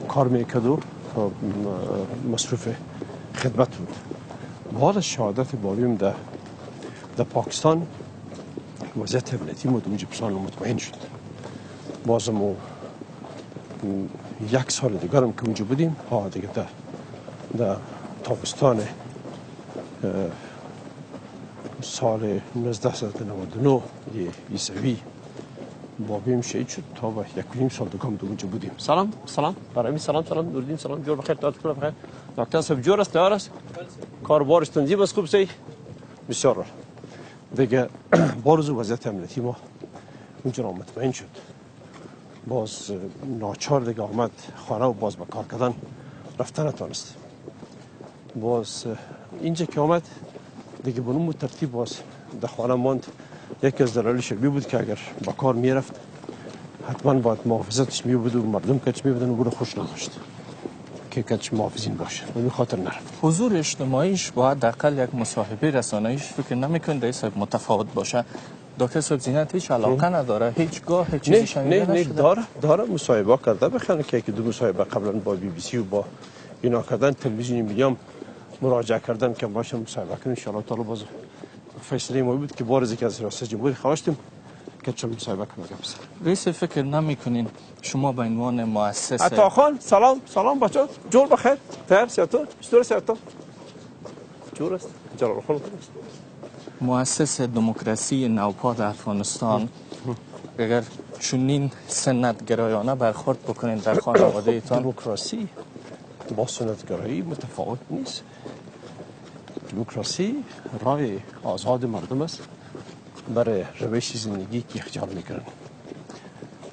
کار میکرد و مصروف خدمت بود. بعد از شهادت بابیم در پاکستان وضعیت امنیتی ما اونجا بسیار مطمئن شد. بازم 1 سال دیگر هم که اونجا بودیم، دیگه در تابستان سال 1999 عیسوی بابیم شهید شد تا و 1.5 سال دکام دو اونجا بودیم. سلام برای سلام نوردین سلام جور بخیر تاعت کلا بخیر. دکتر صاحب جور است تیار است کار بارش تنظیم است خوب سی بسیار را دیگه بارز وضعیت امنیتی ما اونجا را مطمئن شد باز ناچار دیگه آمد خانه و باز به کار کردن رفتن نتونست باز اینجا که آمد دیگه به اون ترتیب باز در خانه ماند. یکی از دلایلش بود که اگر با کار میرفت حتما باید محافظتش می بود و مردم کچ می بودن و برو خوش نداشت که کچ محافظین باشه و به خاطر نرفت. حضور اجتماعیش باید دقل یک مصاحبه رسانه‌ایش فکر نمی‌کنید رئیس صاحب متفاوت باشه؟ دکتر صاحب زینت هیچ علاقه نداره هیچگاه هیچ چیزی شنیده نشده؟ داره مصاحبه کرده بخونه که دو مصاحبه قبلا با بی بی سی و با اینا کردن تلویزیونی میلیام مراجعه کردن که باشه مصاحبه کنیم ان شاء الله تعالی باز فیصله ما بود که بارزی که از ریاست جمهوری خواستیم که چون مصاحبه کنیم. رئیس فکر نمی‌کنین شما به عنوان مؤسس عطا خان سلام بچه‌ها جور بخیر تر سیاتو چطور سیاتو جور است جلال خان مؤسس دموکراسی نوپا در افغانستان اگر چنین سنت‌گرایانه برخورد بکنین در خانواده ایتان دموکراسی با سنت‌گرایی متفاوت نیست. دموکراسی راه آزاد مردم است برای روش زندگی که اختیار میکنن.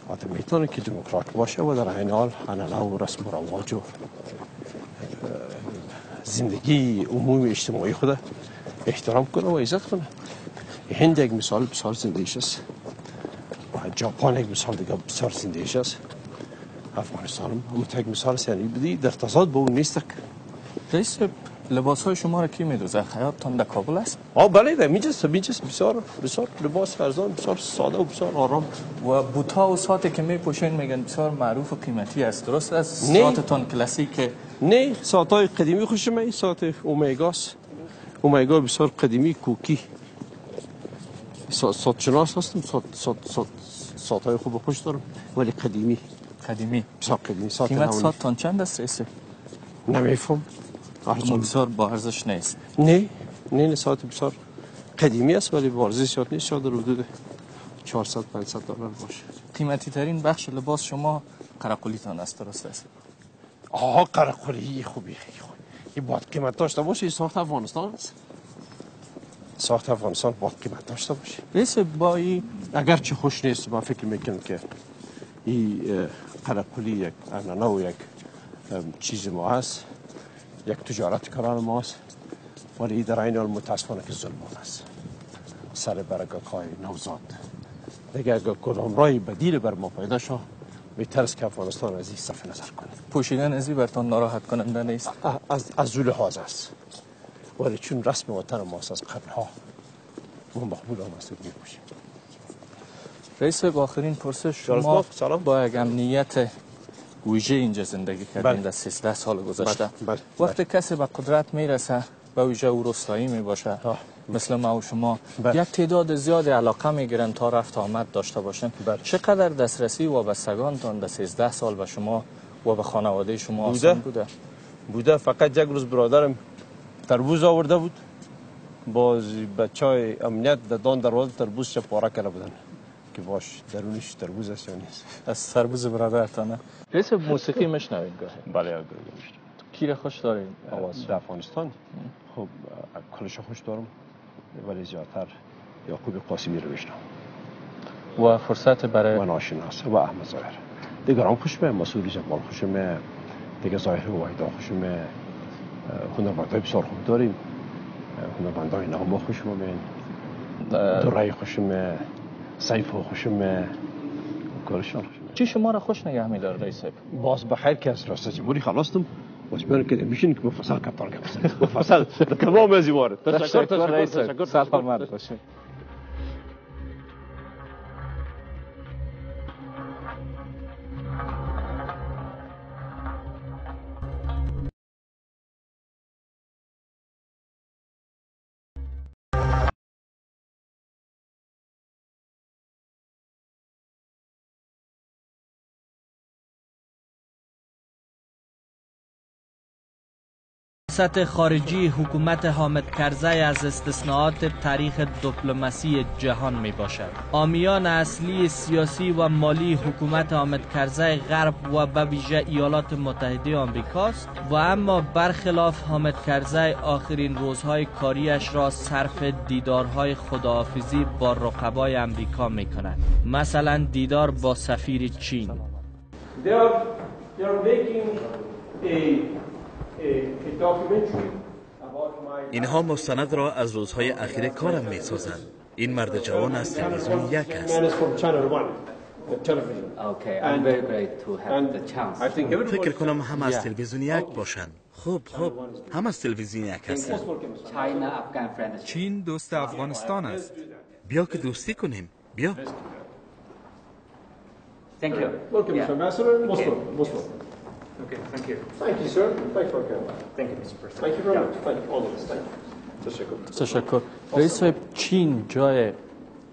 آدم میتونه که دموکرات باشه و در عین حال عنعنه و رسم و رواج و زندگی عمومی اجتماعی خود احترام کنه و عزت کنه. هند یک مثال بسیار زندگیش است و ژاپن یک مثال دیگه بسیار زندگیش است. افغانستان هم یک مثال یعنی بدی در تضاد با اون نیست. رئیس لباس های شما را کی میدوزه؟ خیاطتان در کابل است؟ بله ده میجست بسیار لباس ارزان بسیار ساده و بسیار آرام و بوتا و ساعتی که میپوشین میگن بسیار معروف و قیمتی است درست است؟ ساعتتان کلاسیک؟ نه ساعتای قدیمی خوشم ساعت اومگا بسیار قدیمی کوکی ساعت شناس هستم ساعتای خوب خوش دارم ولی قدیمی بسیار قدیمی قیمت ساعتتان چند است رئیس؟ نمیفهم بسیار با ارزش نیست. نه ساعت بسیار قدیمی است ولی با ارزش نیست. شاید در حدود 400-500 دلار باشه. قیمتی ترین بخش لباس شما قرقلیتان است درست است؟ قرقلی خوبی این باید قیمت داشته باشه. ساخت افغانستان است. ساخت افغانستان باید قیمت داشته باشه. رئیس بایی اگر چه خوش نیست من فکر میکنم که این قرقلی یک عنعنه و یک چیز ما هست یک تجارت کاران ماست ولی در این حال متاسفانه که ظلمان است سر برگاک‌های نوزاد دیگه اگر کدام رای بدیل بر ما پیدا شد بهتر است که افغانستان از این صرف نظر کنه. پوشیدن از این برتان ناراحت کننده نیست؟ از اون لحاظ است ولی چون رسم وطن ماست از قبلها ما مقبول هم است میپوشیم. رئیس با آخرین پرسش شما با یک امنیت ویژه اینجا زندگی کردین در 13 سال گذشته وقتی کسی به قدرت میرسه به ویژه او روستایی میباشه مثل ما و شما یک تعداد زیاد علاقه میگیرن تا رفت آمد داشته باشن چقدر دسترسی وابستگانتان در 13 سال به شما و به خانواده شما آسان بوده؟ فقط یک روز برادرم تربوز آورده بود باز بچهای امنیت در دان دروازه تربوز پاره کرده بودن که باش درونش تربوز است یا نیست. از تربوز برادرتانه. رئیس موسیقی میشنوید گاهی؟ بله گاهی میشنوم. کی را خوش دارین آواز؟ در افغانستان خب کلش خوش دارم ولی زیادتر یعقوب قاسمی رو میشنوم و فرصت برای و ناشناس و احمد ظاهر دیگران خوش میاد. مسعود جمال خوش میاد دیگه ظاهر و وحیدا خوش میاد. هنرمندای بسیار خوب داریم. هنرمندای نام خوش میاد. درای خوش میاد. سیف خوش میاد. کارشان خوش میاد. چی شما را خوش نگه می‌داره رئیس؟ باز بخیر که از ریاست جمهوری خلاصتم باز بیان که میشین که مفصل کتار گفتم مفصل تمام از وارد. تشکر رئیس. سلامت باشید. سیاست خارجی حکومت حامد کرزی از استثناءات تاریخ دیپلماسی جهان می باشد. حامیان اصلی سیاسی و مالی حکومت حامد کرزی غرب و به ویژه ایالات متحده آمریکاست و اما برخلاف حامد کرزی آخرین روزهای کاریش را صرف دیدارهای خداحافظی با رقبای آمریکا می کند. مثلا دیدار با سفیر چین. اینها مستند را از روزهای اخیر کارم می سازند. این مرد جوان از تلویزیون یک است. فکر کنم هم از تلویزیون یک باشند. خوب هم از تلویزیون یک هستند. چین دوست افغانستان است. بیا که دوستی کنیم. بیا. تشکر. رئیس صاحب، چین جای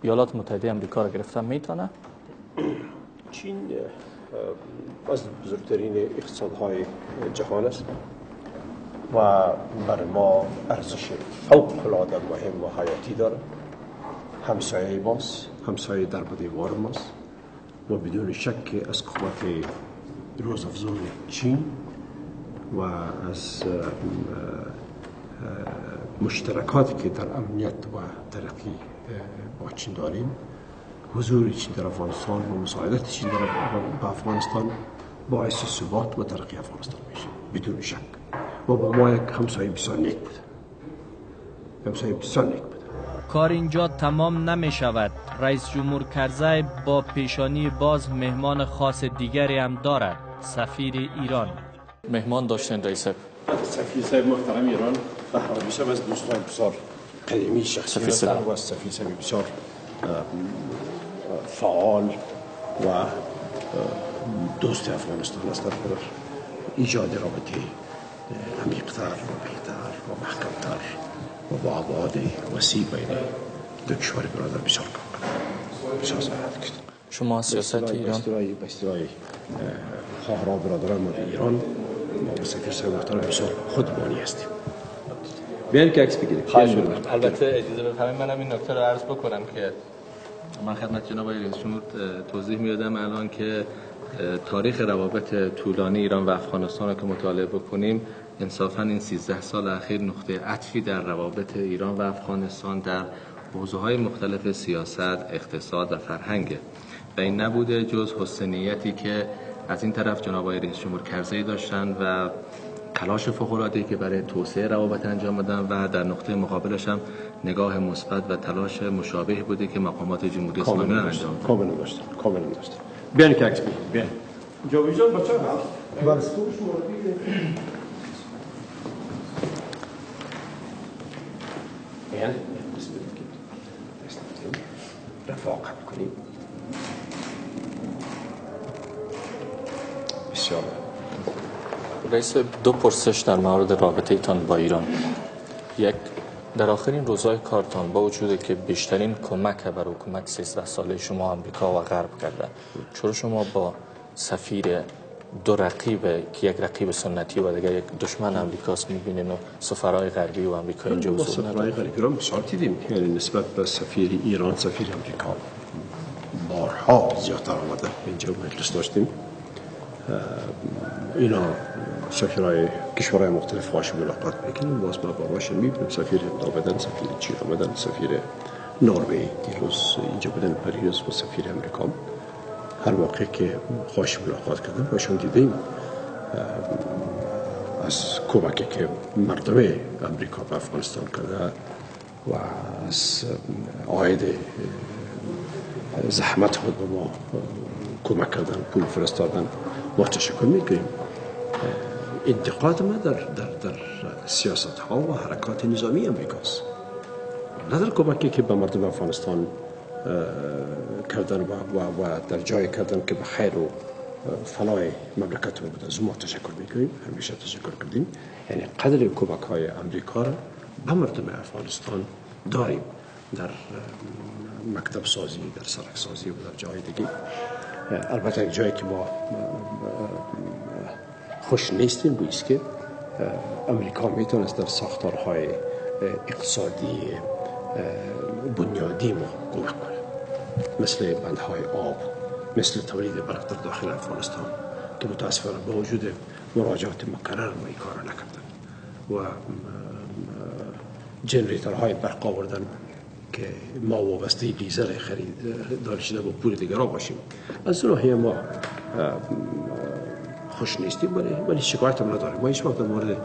ایالات متحده آمریکا را گرفتن میتونه؟ چین از بزرگترین اقتصادهای جهان است و برای ما ارزش فوق‌العاده مهم و حیاتی دارد. همسایه ماست، همسایه در دیوار ماست و بدون شک از قوت روزافزون چین و از مشترکاتی که در امنیت و ترقی با چین داریم، حضور چین در افغانستان و مساعدت چین در افغانستان باعث ثبات و ترقی افغانستان میشه بدون شک و با ما یک همسایه بسیار نیک بود. کار اینجا تمام نمی شود. رئیس جمهور کرزی با پیشانی باز مهمان خاص دیگری هم دارد، سفیر ایران. مهمان داشتن رئیس صاحب. سفیر صاحب محترم ایران و همیشه از دوستان بسیار قدیمی شخصیت و سفیر صاحب بسیار فعال و دوست افغانستان است. در ایجاد رابطه عمیق‌تر و بهتر و محکم‌تر و با ابعاد وسیع بین دو کشور برادر بسیار کار کرد. بسیار زحمت کشید. شما سیاست ایران به اصطلاح خواهرا برادران ما ایران ما سفیر صاحب محترم بسیار خودمانی هستیم. بیان که عکس بگیریم. البته اجازه بفرمایید منم این نکته رو عرض بکنم که من خدمت جناب رئیس جمهور توضیح میدادم الان که تاریخ روابط طولانی ایران و افغانستان رو که مطالعه بکنیم، انصافا این 13 سال اخیر نقطه عطفی در روابط ایران و افغانستان در حوزه‌های مختلف سیاست، اقتصاد و فرهنگ و این نبوده جز حسن نیتی که از این طرف جناب رئیس جمهور کرزی داشتن و تلاش فوق‌العاده‌ای که برای توسعه روابط انجام دادن و در نقطه مقابلش هم نگاه مثبت و تلاش مشابه بوده که مقامات جمهوری اسلامی انجام دادن. کاملا داشتن. بیان که عکس بگیریم. بیان. جاوید جان بچه‌ها برستوش موردی بیان رفاقت کنیم. بسیار رئیس، دو پرسش در مورد رابطه ایتان با ایران. یک، در آخرین روزهای کارتان با وجودی که بیشترین کمک بر حکومت 13 ساله شما آمریکا و غرب کرده، چرا شما با سفیر دو رقیب که یک رقیب سنتی و دیگر یک دشمن آمریکاست می‌بینین و سفرهای غربی و آمریکا اینجا حضور ندارن؟ سفرهای غربی را بسیار دیدیم، یعنی نسبت به سفیر ایران، سفیر آمریکا بارها زیادتر آمده اینجا مجلس داشتیم. اینا سفیرهای کشورهای مختلف خوش ملاقات میکنیم، باز با باباش میبینیم سفیر آمدن، سفیر چین آمدن، سفیر نروژ دیروز اینجا بودن، پریروز با سفیر امریکا هر موقع که خوش ملاقات کردن باشون دیدیم. از کمکی که مردم امریکا به افغانستان کرده و از عاید زحمت خود به ما کمک کردن، پول فرستادن، ما تشکر میکنیم. انتقاد ما در سیاست ها و حرکات نظامی امریکاست، نه در کمکی که به مردم افغانستان کردن و در جای کردن که به خیر و فلاح مملکت ما بود. از ما تشکر میکنیم، همیشه تشکر کردیم. یعنی قدر کمک های امریکا را به مردم افغانستان داریم در مکتب سازی، در سرک سازی و در جای دیگه. البته جایی که ما خوش نیستیم بویست که امریکا میتونست در ساختارهای اقتصادی بنیادی ما کمک کنه، مثل بندهای آب، مثل تولید برق در داخل افغانستان که متاسفانه با وجود مراجعات مکرر ما این کار نکردن و جنریتورهای برق آوردن که ما وابسته دیزل خرید داشته با پول دیگران باشیم. از ناحیه ما خوش نیستیم، ولی شکایت هم نداریم. ما هیچ وقت در مورد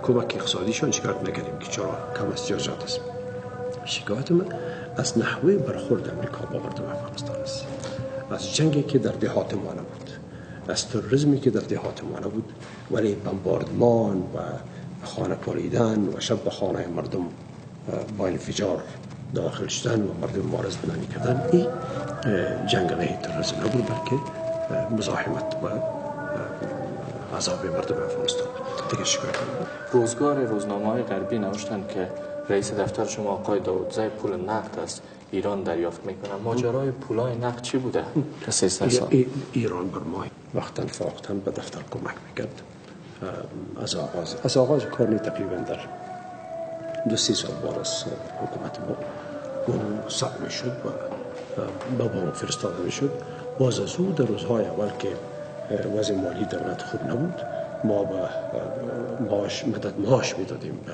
کمک اقتصادیشان شکایت نکردیم که چرا کم است یا زیاد است. شکایت ما از نحوه برخورد امریکا با مردم افغانستان است، از جنگی که در دهات ما نبود، از تروریسمی که در دهات ما نبود ولی بمباردمان و خانه پالیدن و شب به خانه مردم با انفجار داخل شدن و مردم مبارز بنانی کردن، این جنگ علیه تروریسم نبود بلکه مزاحمت و عذاب مردم افغانستان. دیگه شکایت نبود. روزگار روزنامه‌های غربی نوشتن که رئیس دفتر شما آقای داودزی پول نقد از ایران دریافت میکنه. ماجرای پولای نقد چی بوده؟ ایران بر ما وقتا فاقتا به دفتر کمک میکرد. از آغاز کار تقریبا در 2-3 سال بعد از حکومت ما اون ثبت میشد و به بانک فرستاده میشد. باز از او در روزهای اول که وضع مالی دولت خوب نبود ما به مدد معاش میدادیم به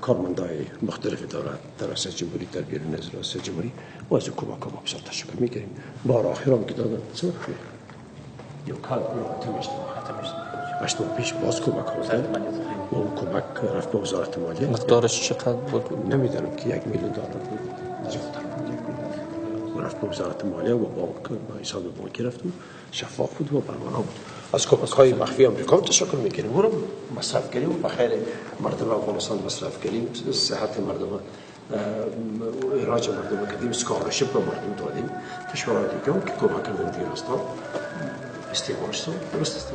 کارمندای مختلف دولت در ریاست جمهوری، در بیرون از ریاست جمهوری و از کمک ما بسیار تشکر میکنیم. بار آخر هم که دادن صرف یک کال تمیشت 8 ماه پیش باز کمک آوردن و اون کمک رفت به وزارت مالیه. مقدارش چقدر بود؟ نمیدانم که $1 میلیون بود، زیادتر بود. رفت به وزارت مالیه و بانک حساب بانکی رفت و شفاف بود و برمانا بود. از کمک‌های مخفی آمریکا تشکر میکنیم. اون رو مصرف کنیم و بخیر مردم افغانستان مصرف کنیم، صحت مردم، علاج مردم کردیم، اسکالرشیپ به مردم دادیم. کشورهای دیگه هم که کمک کردن دیگر هستن استعمالش درست است.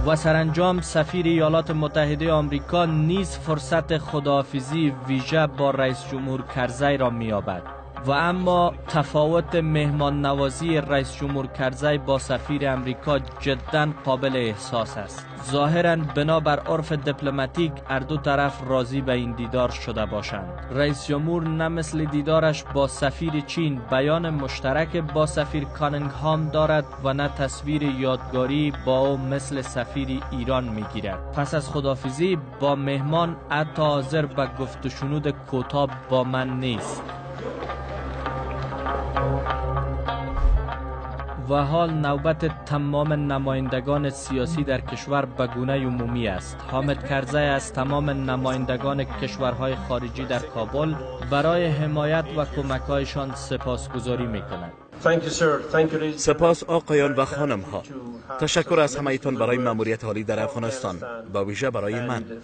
و سرانجام سفیر ایالات متحده آمریکا نیز فرصت خداحافظی ویژه با رئیس جمهور کرزی را می‌یابد. و اما تفاوت مهمان نوازی رئیس جمهور کرزی با سفیر امریکا جدا قابل احساس است. ظاهراً بنابر عرف دیپلماتیک هر دو طرف راضی به این دیدار شده باشند. رئیس جمهور نه مثل دیدارش با سفیر چین بیان مشترک با سفیر کانینگهام دارد و نه تصویر یادگاری با او مثل سفیر ایران میگیرد. پس از خداحافظی با مهمان حتی حاضر به گفت و شنود کوتاه با من نیست. و حال نوبت تمام نمایندگان سیاسی در کشور به گونه عمومی است. حامد کرزی از تمام نمایندگان کشورهای خارجی در کابل برای حمایت و کمک‌هایشان سپاسگزاری می‌کند. سپاس آقایان و خانم ها. تشکر از همه ایتان برای مأموریت عالی در افغانستان، با ویژه برای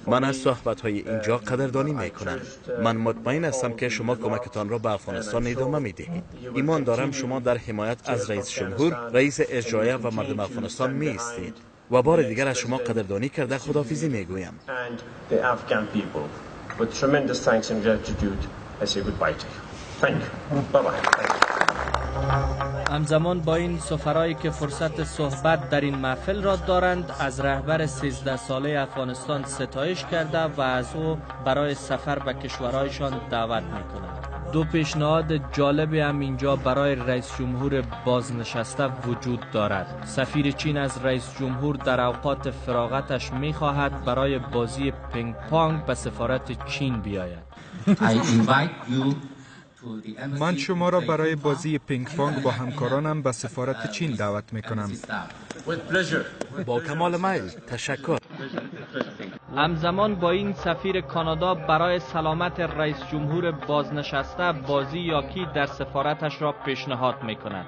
من از صحبت های اینجا قدردانی می کنم. من مطمئن هستم که شما کمکتان را به افغانستان ادامه می دهید. ایمان دارم شما در حمایت از رئیس جمهور، رئیس اجرایی و مردم افغانستان می ایستید و بار دیگر از شما قدردانی کرده خداحافظی می گویم. همزمان با این سفرایی که فرصت صحبت در این محفل را دارند از رهبر 13 ساله افغانستان ستایش کرده و از او برای سفر به کشورهایشان دعوت می‌کنند. دو پیشنهاد جالب هم اینجا برای رئیس جمهور بازنشسته وجود دارد. سفیر چین از رئیس جمهور در اوقات فراغتش می‌خواهد برای بازی پینگ پونگ به سفارت چین بیاید. من شما را برای بازی پینگ پونگ با همکارانم به سفارت چین دعوت میکنم. با کمال میل، تشکر. همزمان با این سفیر کانادا برای سلامت رئیس جمهور بازنشسته بازی یاکی در سفارتش را پیشنهاد میکند.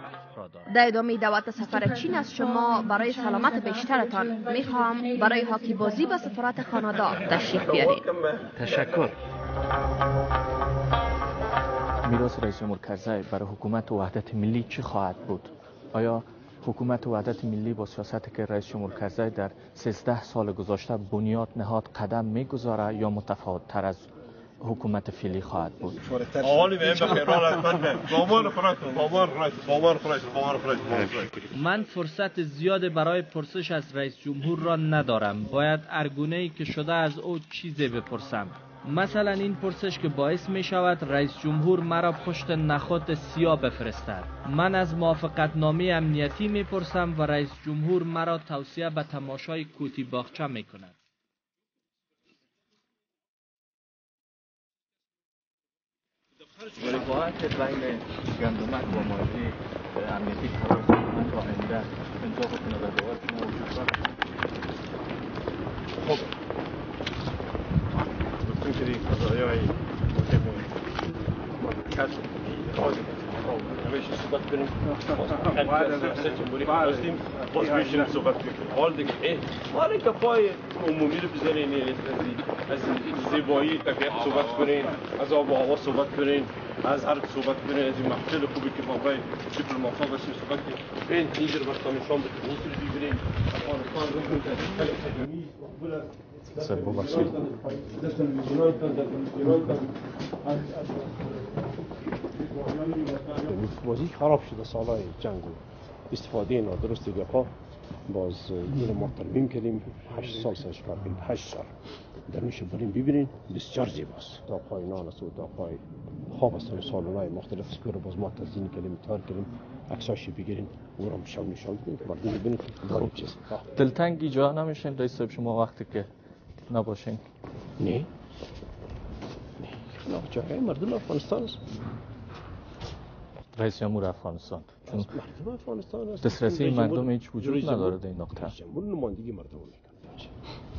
در ادامه دعوت سفر چین از شما برای سلامت بیشترتان میخوام برای هاکی بازی به سفارت کانادا تشریف بیارید. تشکر. میراث رئیس جمهور کرزی برای حکومت وحدت ملی چی خواهد بود؟ آیا حکومت وحدت ملی با سیاستی که رئیس جمهور کرزی در 13 سال گذشته بنیاد نهاد قدم میگذاره یا متفاوت تر از حکومت فعلی خواهد بود؟ من فرصت زیاد برای پرسش از رئیس جمهور را ندارم. باید ارگونه‌ای که شده از او چیزی بپرسم. مثلا این پرسش که باعث می شود رئیس جمهور مرا پشت نخود سیاه بفرستد. من از موافقتنامه امنیتی می پرسم و رئیس جمهور مرا توصیه به تماشای کوتی باغچه می کند. روایت بین گندمک و مالی امنیتی قرار دادن تا آینده امضا بکنه و روایت شما وجود دارد. خب گفتیم که دیگه قضایای مملکت همیشه صحبت کنیم بعد از ریاست جمهوری هستیم باز بشینیم صحبت کنیم. حال دیگه حالا که پای عمومی رو بزنین، از زیبایی طبیعت صحبت کنین، از آب و هوا صحبت کنین، از هر صحبت کنین، از این محفل خوبی که بابای دیپلمات‌ها باشیم صحبت کنین. این اینجور وقتا میشام بکنیم اینجور ببینیم افغانستان رو می‌کنه خیلی قدیمی مقبول است. سر ببخشید. بازی خراب شده سالهای جنگ و استفاده نادرست گپا باز این ما ترمیم کردیم 8 سال سرش کار کنیم 8 سال در میشه بریم ببینین بسیار زیباست. تا پای نان است و تا پای خواب است و سالن‌های مختلف است که باز ما تزیین کردیم تار کردیم عکساشی بگیرین و رو نشون بدیم مردم ببینید داریم چیز. دلتنگی جا نمیشین رئیس صاحب شما وقتی که نباشین؟ نه جای مردم افغانستان است. رئیس جمهور افغانستان چون مردم افغانستان است. دسترسی مردم هیچ وجود نداره در این نقطه. جمهور نمایندگی مردم میکنه.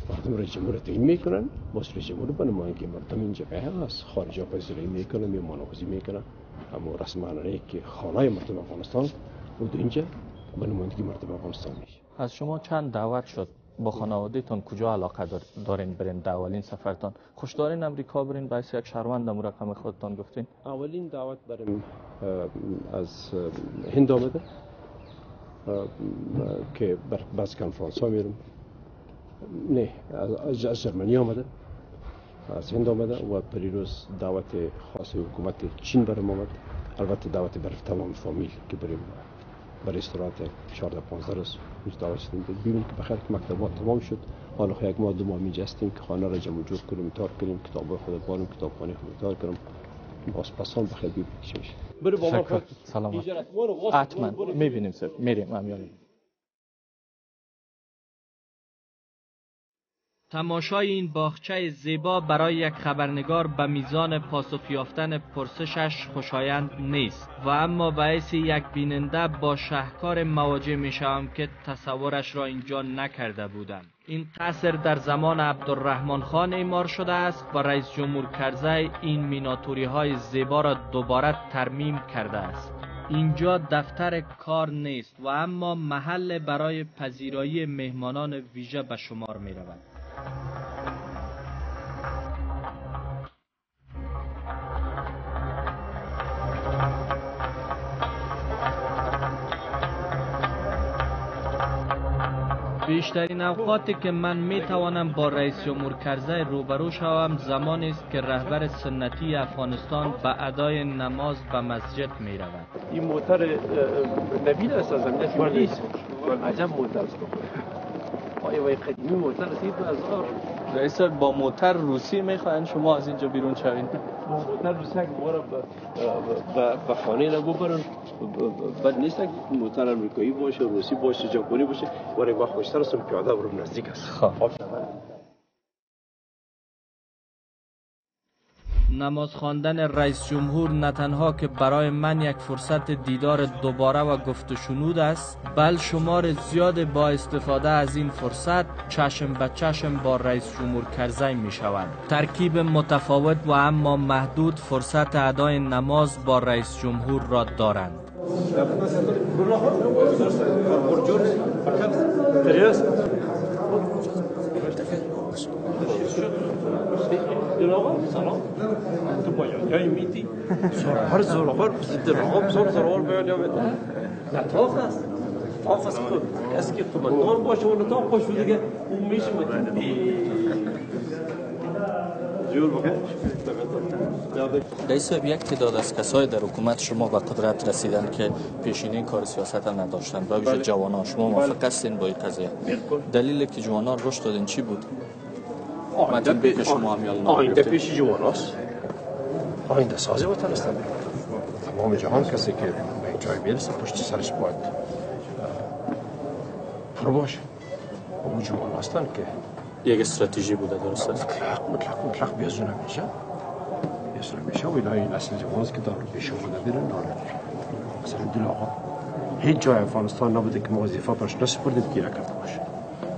مردم رئیس جمهور تعیین میکنن، باز رئیس جمهور به نمایندگی مردم این جبهه هست. خارجا پذیرایی میکنن، میمانوازی میکنن. اما رسما که خانه مردم افغانستان بود اینجا به نمایندگی مردم افغانستان میشه. از شما چند دعوت شد با خانواده‌تون کجا علاقه دارین برین در اولین سفرتان؟ خوش دارین امریکا برین باعث یک شهروند رقم خودتان گفتین؟ اولین دعوت بریم از هند آمده که بعض کنفرانس ها میرم. نه از جرمنی آمده، از هند آمده و پریروز دعوت خاص حکومت چین برام آمد. البته دعوت برای تمام فامیل که بریم برای استراحت 14-15 روز دعوت شدیم. ببینیم که بخیر که مکتبات تمام شد. حالا یک ماه دو ماه اینجا هستیم که خانه را جمع جور کنیم، تار کنیم، کتابای خود باریم، کتابخانه خود تار کنیم. باز پسان بخیر ببینیم چی میشه. بریم با ما سلامت. حتما میبینیم سر میریم امیال. تماشای این باغچه زیبا برای یک خبرنگار به میزان پاسخ یافتن پرسشش خوشایند نیست و اما باعث یک بیننده با شهکار مواجه می شوم که تصورش را اینجا نکرده بودم. این قصر در زمان عبدالرحمن خان اعمار شده است و رئیس جمهور کرزی این میناتوری های زیبا را دوباره ترمیم کرده است. اینجا دفتر کار نیست و اما محل برای پذیرایی مهمانان ویژه به شمار می رود. بیشترین اوقاتی که من می توانم با رئیس جمهور کرزی روبرو شوم زمانی است که رهبر سنتی افغانستان به ادای نماز به مسجد می رود. این موتر نبیل است از امنیت ملی است. عجب موتر است. آیا قدیمی موتر است 2000. رئیس با موتر روسی میخواین شما از اینجا بیرون شوین؟ موتر روسی که ما را به خانه را ببرن بد نیست که موتر امریکایی باشه، روسی باشه، ژاپنی باشه. برای ما خوشتر است پیاده برم نزدیک است. خب نماز خواندن رئیس جمهور نه تنها که برای من یک فرصت دیدار دوباره و گفت و شنود است، بل شمار زیاد با استفاده از این فرصت چشم به چشم با رئیس جمهور کرزی می شوند. ترکیب متفاوت و اما محدود فرصت ادای نماز با رئیس جمهور را دارند. سلام تو باید یای میدی زورآور دلغام زورآور باید نتاق است تاق است که کسی که قماندان باشه و نتاق باشه دیگه اون میشه رئیس یک تعداد از کسای در حکومت شما به قدرت رسیدن که پیشینه کار سیاست نداشتند و ویژه جوانان، شما موافق هستین با این قضیه؟ دلیلی که جوانان رشد دادن چی بود؟ آینده پیش شما هم آینده پیش جواناست، آینده سازی وطن است. تمام جهان کسی که به این جای میرسه پشت سرش باید فرو باشه. اون جوان هستن که یک استراتژی بوده، درست است؟ مطلق بیازونه میشه و این نسل جوانست که دارو پیش اومده بیرن داره. مثلا دل آقا هیچ جای افغانستان نبوده که ما وظیفه برش نسپردیم گیره کرده باشه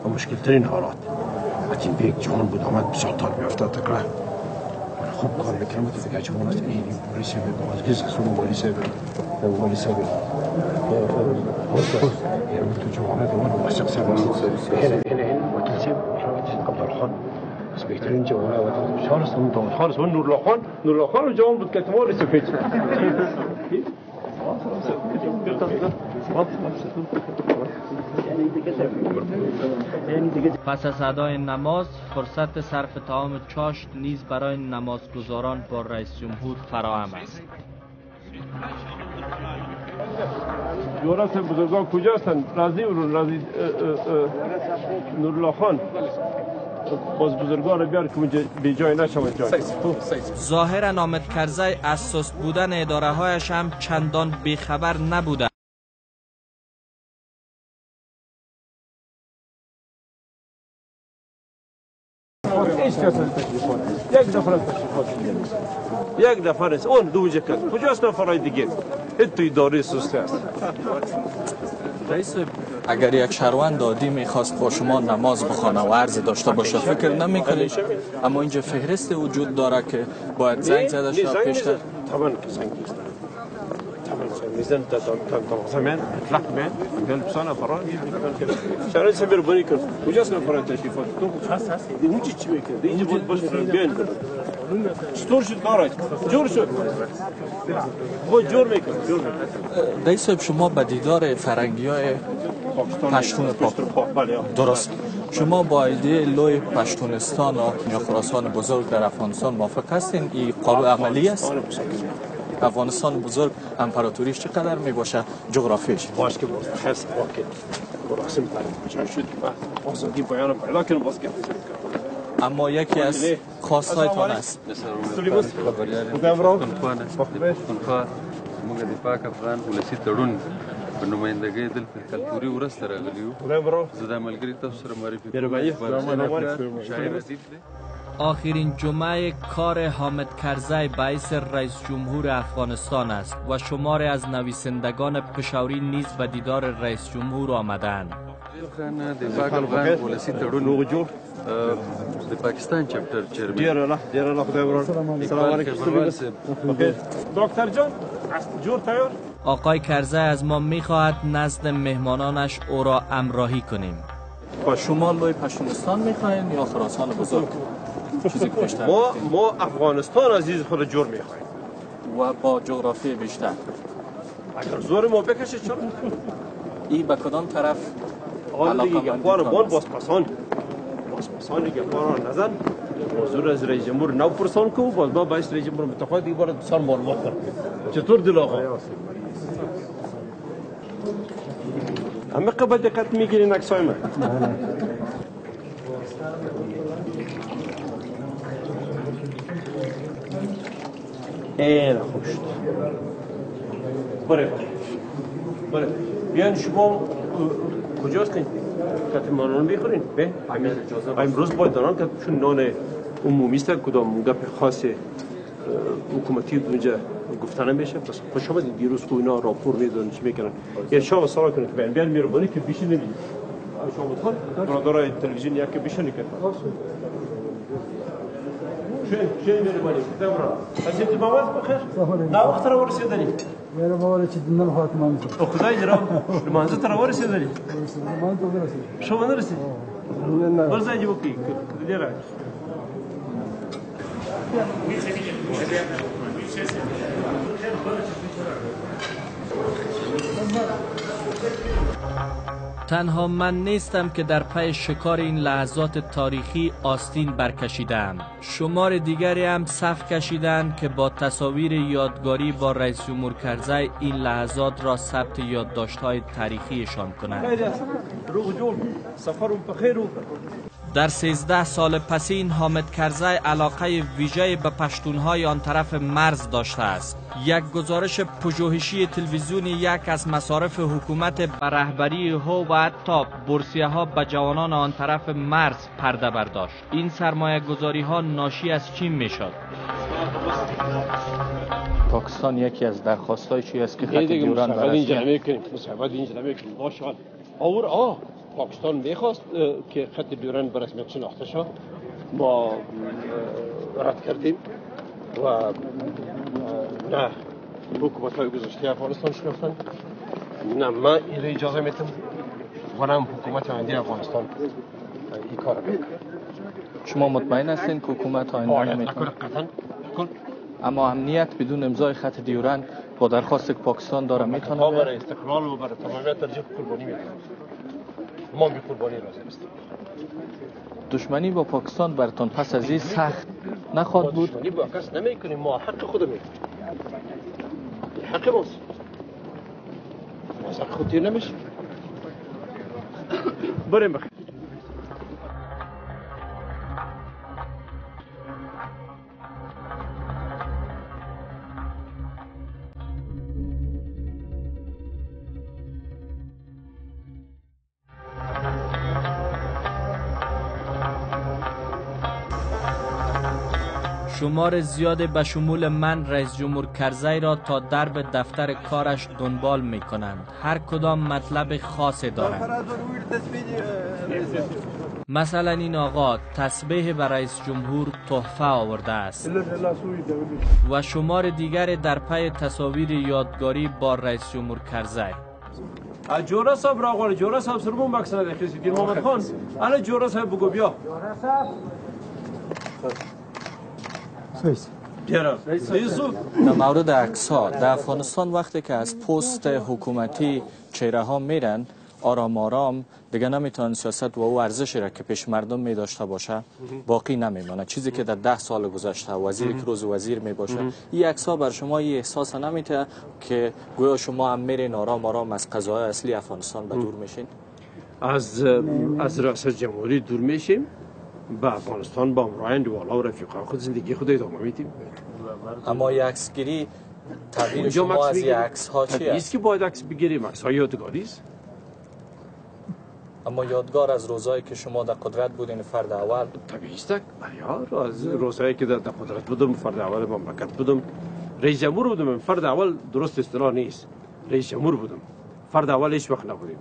و مشکل ترین حالات. حتیم به یک جوان بود آمد بسیار تار بیافته تکره خوب کار میکنم که دیگه جوان است. این پلیسی به بازگیز از اون والی سایب یعنی تو جوانه دوان مشق سایب این وکیل سایب عبدالخان از بهترین جوانه وطن شهر است. اون خالص اون نورالله خان جوان بود که اعتماد رسید پیچ پس از ادای نماز فرصت صرف طعام چاشت نیز برای نمازگزاران با رئیس جمهور فراهم است. جوانان بزرگان کجا هستند؟ راضی نورالله خان باز بزرگان رو بیار که اونجا بی جای نشود جای. ظاهرا حامد کرزی از سست بودن اداره هایش هم چندان بیخبر نبوده. یک دفعه است اون دوجه کرد کجاست نفرای دیگه توی اداره سسته است. رئیس، اگر یک شهروند عادی میخواست با شما نماز بخوانه و عرض داشته باشه فکر نمیکنید اما اینجا فهرست وجود داره که باید زنگ زده شد پیشتر؟ طبعا که زنگ نیست، طبعا میزن تا زمان اطلاق من قال بسانه فران شهران سمیر بانی کرد کجاست نفرای تشریفات تو هست این چی میکنه اینجا بود باشه بیان کرد چطور شد کارش جور شد خود جور میکنه. رئیس صاحب، شما به دیدار فرنگی های پشتون پاک درست، شما با ایده لوی پشتونستان یا خراسان بزرگ در افغانستان موافق هستین؟ این قابل عملی است؟ افغانستان بزرگ امپراتوریش چقدر می باشه جغرافیش؟ باش که حس واقع براسم تعریف شد آزادی بیان پیدا کنم باز که اما یکی از خواستایتان است. موږ د پاک افغان ولسی تړون په نمائندګۍ دلته کلتوري ورځ ته راغلي یو. زه د ملګري تاسو سره معرفي شاعر ادیب دی. آخرین جمعه کار حامد کرزی باعث رئیس جمهور افغانستان است و شماری از نویسندگان پشاوری نیز به دیدار رئیس جمهور آمدند. د پاک افغان ولسی تړون د پاکستان چپټر چیرمن دیر الله خدای بران. سلام علیکم دکتر جان جور تیار. آقای کرزی از ما میخواهد نزد مهمانانش او را همراهی کنیم. با شما لوی پشتونستان میخواین یا خراسان بزرگ؟ چیزی بیشتر ما افغانستان عزیز خود جور میخوایم و با جغرافی بیشتر. اگر زور ما بکشه چرا؟ ای به کدام طرف آن دیگه گفار بان بازپسان دیگه گفار نزن موضوع از رئیس جمهور نو پرسان کو باز ما باعث رئیس جمهور متقاعد دیگه بار بسیار معلومات کنم چطور دل آقا همه قبل دقت میگیرین عکسای من. این خوش بره بیان شما کجا هستین؟ کتمانان بخورین؟ به امروز باید دارن که چون نان عمومی است کدام گپ خاص حکومتی اونجا گفتن نمیشه. پس خوش آمدید. دیروز خو اینا راپور میدادن چی میکنن. یه شما سوال کنید بیان مهربانی که بیشی نمیدید. شما خود برادرای تلویزیون یک بیشی نکرد. شين مهرباني تمرا اجي تمامات بخير لا وقت ترى ورسيدني يا رب ولا تشد لنا الخوات مانزل خداي جرا المانزل ترى ورسيدني شو ما نرسي ورزا يجيبوكي كدير تنها من نیستم که در پی شکار این لحظات تاریخی آستین برکشیدم. شمار دیگری هم صف کشیدند که با تصاویر یادگاری با رئیس جمهور کرزی این لحظات را ثبت یادداشت‌های تاریخیشان کنند. در 13 سال پسین حامد کرزی علاقه ویژه به پشتونهای آن طرف مرز داشته است. یک گزارش پژوهشی تلویزیونی یک از مصارف حکومت به رهبری او و حتی بورسیه ها به جوانان آن طرف مرز پرده برداشت. این سرمایه گذاری ها ناشی از چین می شد؟ پاکستان یکی از درخواستای چی است که خط دیوران برای اینجا نمیکنیم، مصاحبت اینجا نمیکنیم. باشه پاکستان میخواست که خط دیوران به رسمیت شناخته شد، ما رد کردیم و نه حکومت های گذشته افغانستان شناختن، نه من این اجازه میتم و نه حکومت آینده افغانستان این کار میکنه. شما مطمئن هستین که حکومت آینده نمیتونه؟ اما امنیت بدون امضای خط دیوران با درخواست که پاکستان داره میتونه؟ ما برای استقلال و برای تمامیت ترجیح قربانی میکنیم. ما به قربانی راضی هستیم. دشمنی با پاکستان براتون پس از این سخت نخواهد بود؟ دشمنی با کس نمیکنیم، ما حق خود میکنیم. حق ماست. ما از حق خود دیر نمیشیم. بریم بخیر. شمار زیاد به شمول من رئیس جمهور کرزی را تا درب دفتر کارش دنبال می کنند. هر کدام مطلب خاصی دارند. مثلا این آقا تسبیح به رئیس جمهور تحفه آورده است و شمار دیگر در پی تصاویر یادگاری با رئیس جمهور کرزی. جورا صاحب راغوان، جورا صاحب سرمون بکسنه دخیسی پیر محمد خان. الان جورا صاحب بگو بیا. در مورد عکس ها در افغانستان وقتی که از پست حکومتی چهره ها میرن آرام آرام دیگه نمیتونن سیاست و او ارزشی را که پیش مردم می داشته باشه باقی نمیمونه. چیزی که در 10 سال گذشته وزیر که روز وزیر می باشه این عکس ها بر شما این احساس نمیده که گویا شما هم میرین آرام آرام از قضايا اصلی افغانستان به دور میشین؟ از ریاست جمهوری دور میشیم، به افغانستان با همراهان والا و رفیقان خود زندگی خود ادامه میدیم. اما یک عکسگیری تعبیر شما از این عکس ها چیه؟ است که باید عکس بگیریم، عکس های یادگاری است. اما یادگار از روزایی که شما در قدرت بودین فرد اول؟ طبیعی است. از روزایی که در قدرت بودم فرد اول مملکت بودم، رئیس جمهور بودم. فرد اول درست اصطلاح نیست، رئیس جمهور بودم. فرد اول هیچ وقت نبودیم.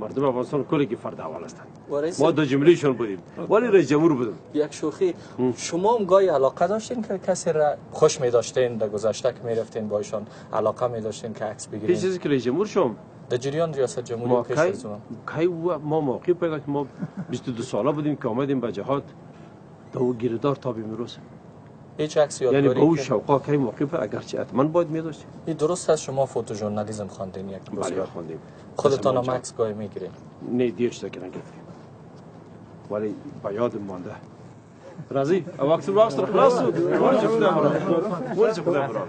مردم افغانستان کلی که فرد اول هستند، ما دو جملهشون بودیم ولی رئیس جمهور بودم. یک شوخی، شما هم گاهی علاقه داشتین که کسی را خوش می داشتین در گذشته که می رفتین با ایشان علاقه می داشتین که عکس بگیرین؟ چیزی که رئیس جمهور شوم در جریان ریاست جمهوری پیش از اون ما موقع پیدا که ما 22 ساله بودیم که آمدیم به جهاد دو گیردار تا بیمروز. هیچ عکس یادگاری یعنی او شوقا که موقع اگرچه حتما باید می داشتیم. این درست است شما فوتو ژورنالیسم خواندین؟ یک بله خواندیم. خودتان هم عکس گاهی میگیرین؟ نه دیر شده که نگرفتیم ولی با یادم مانده. راضی وقت رو خلاص شد. ورچه خدا مراد.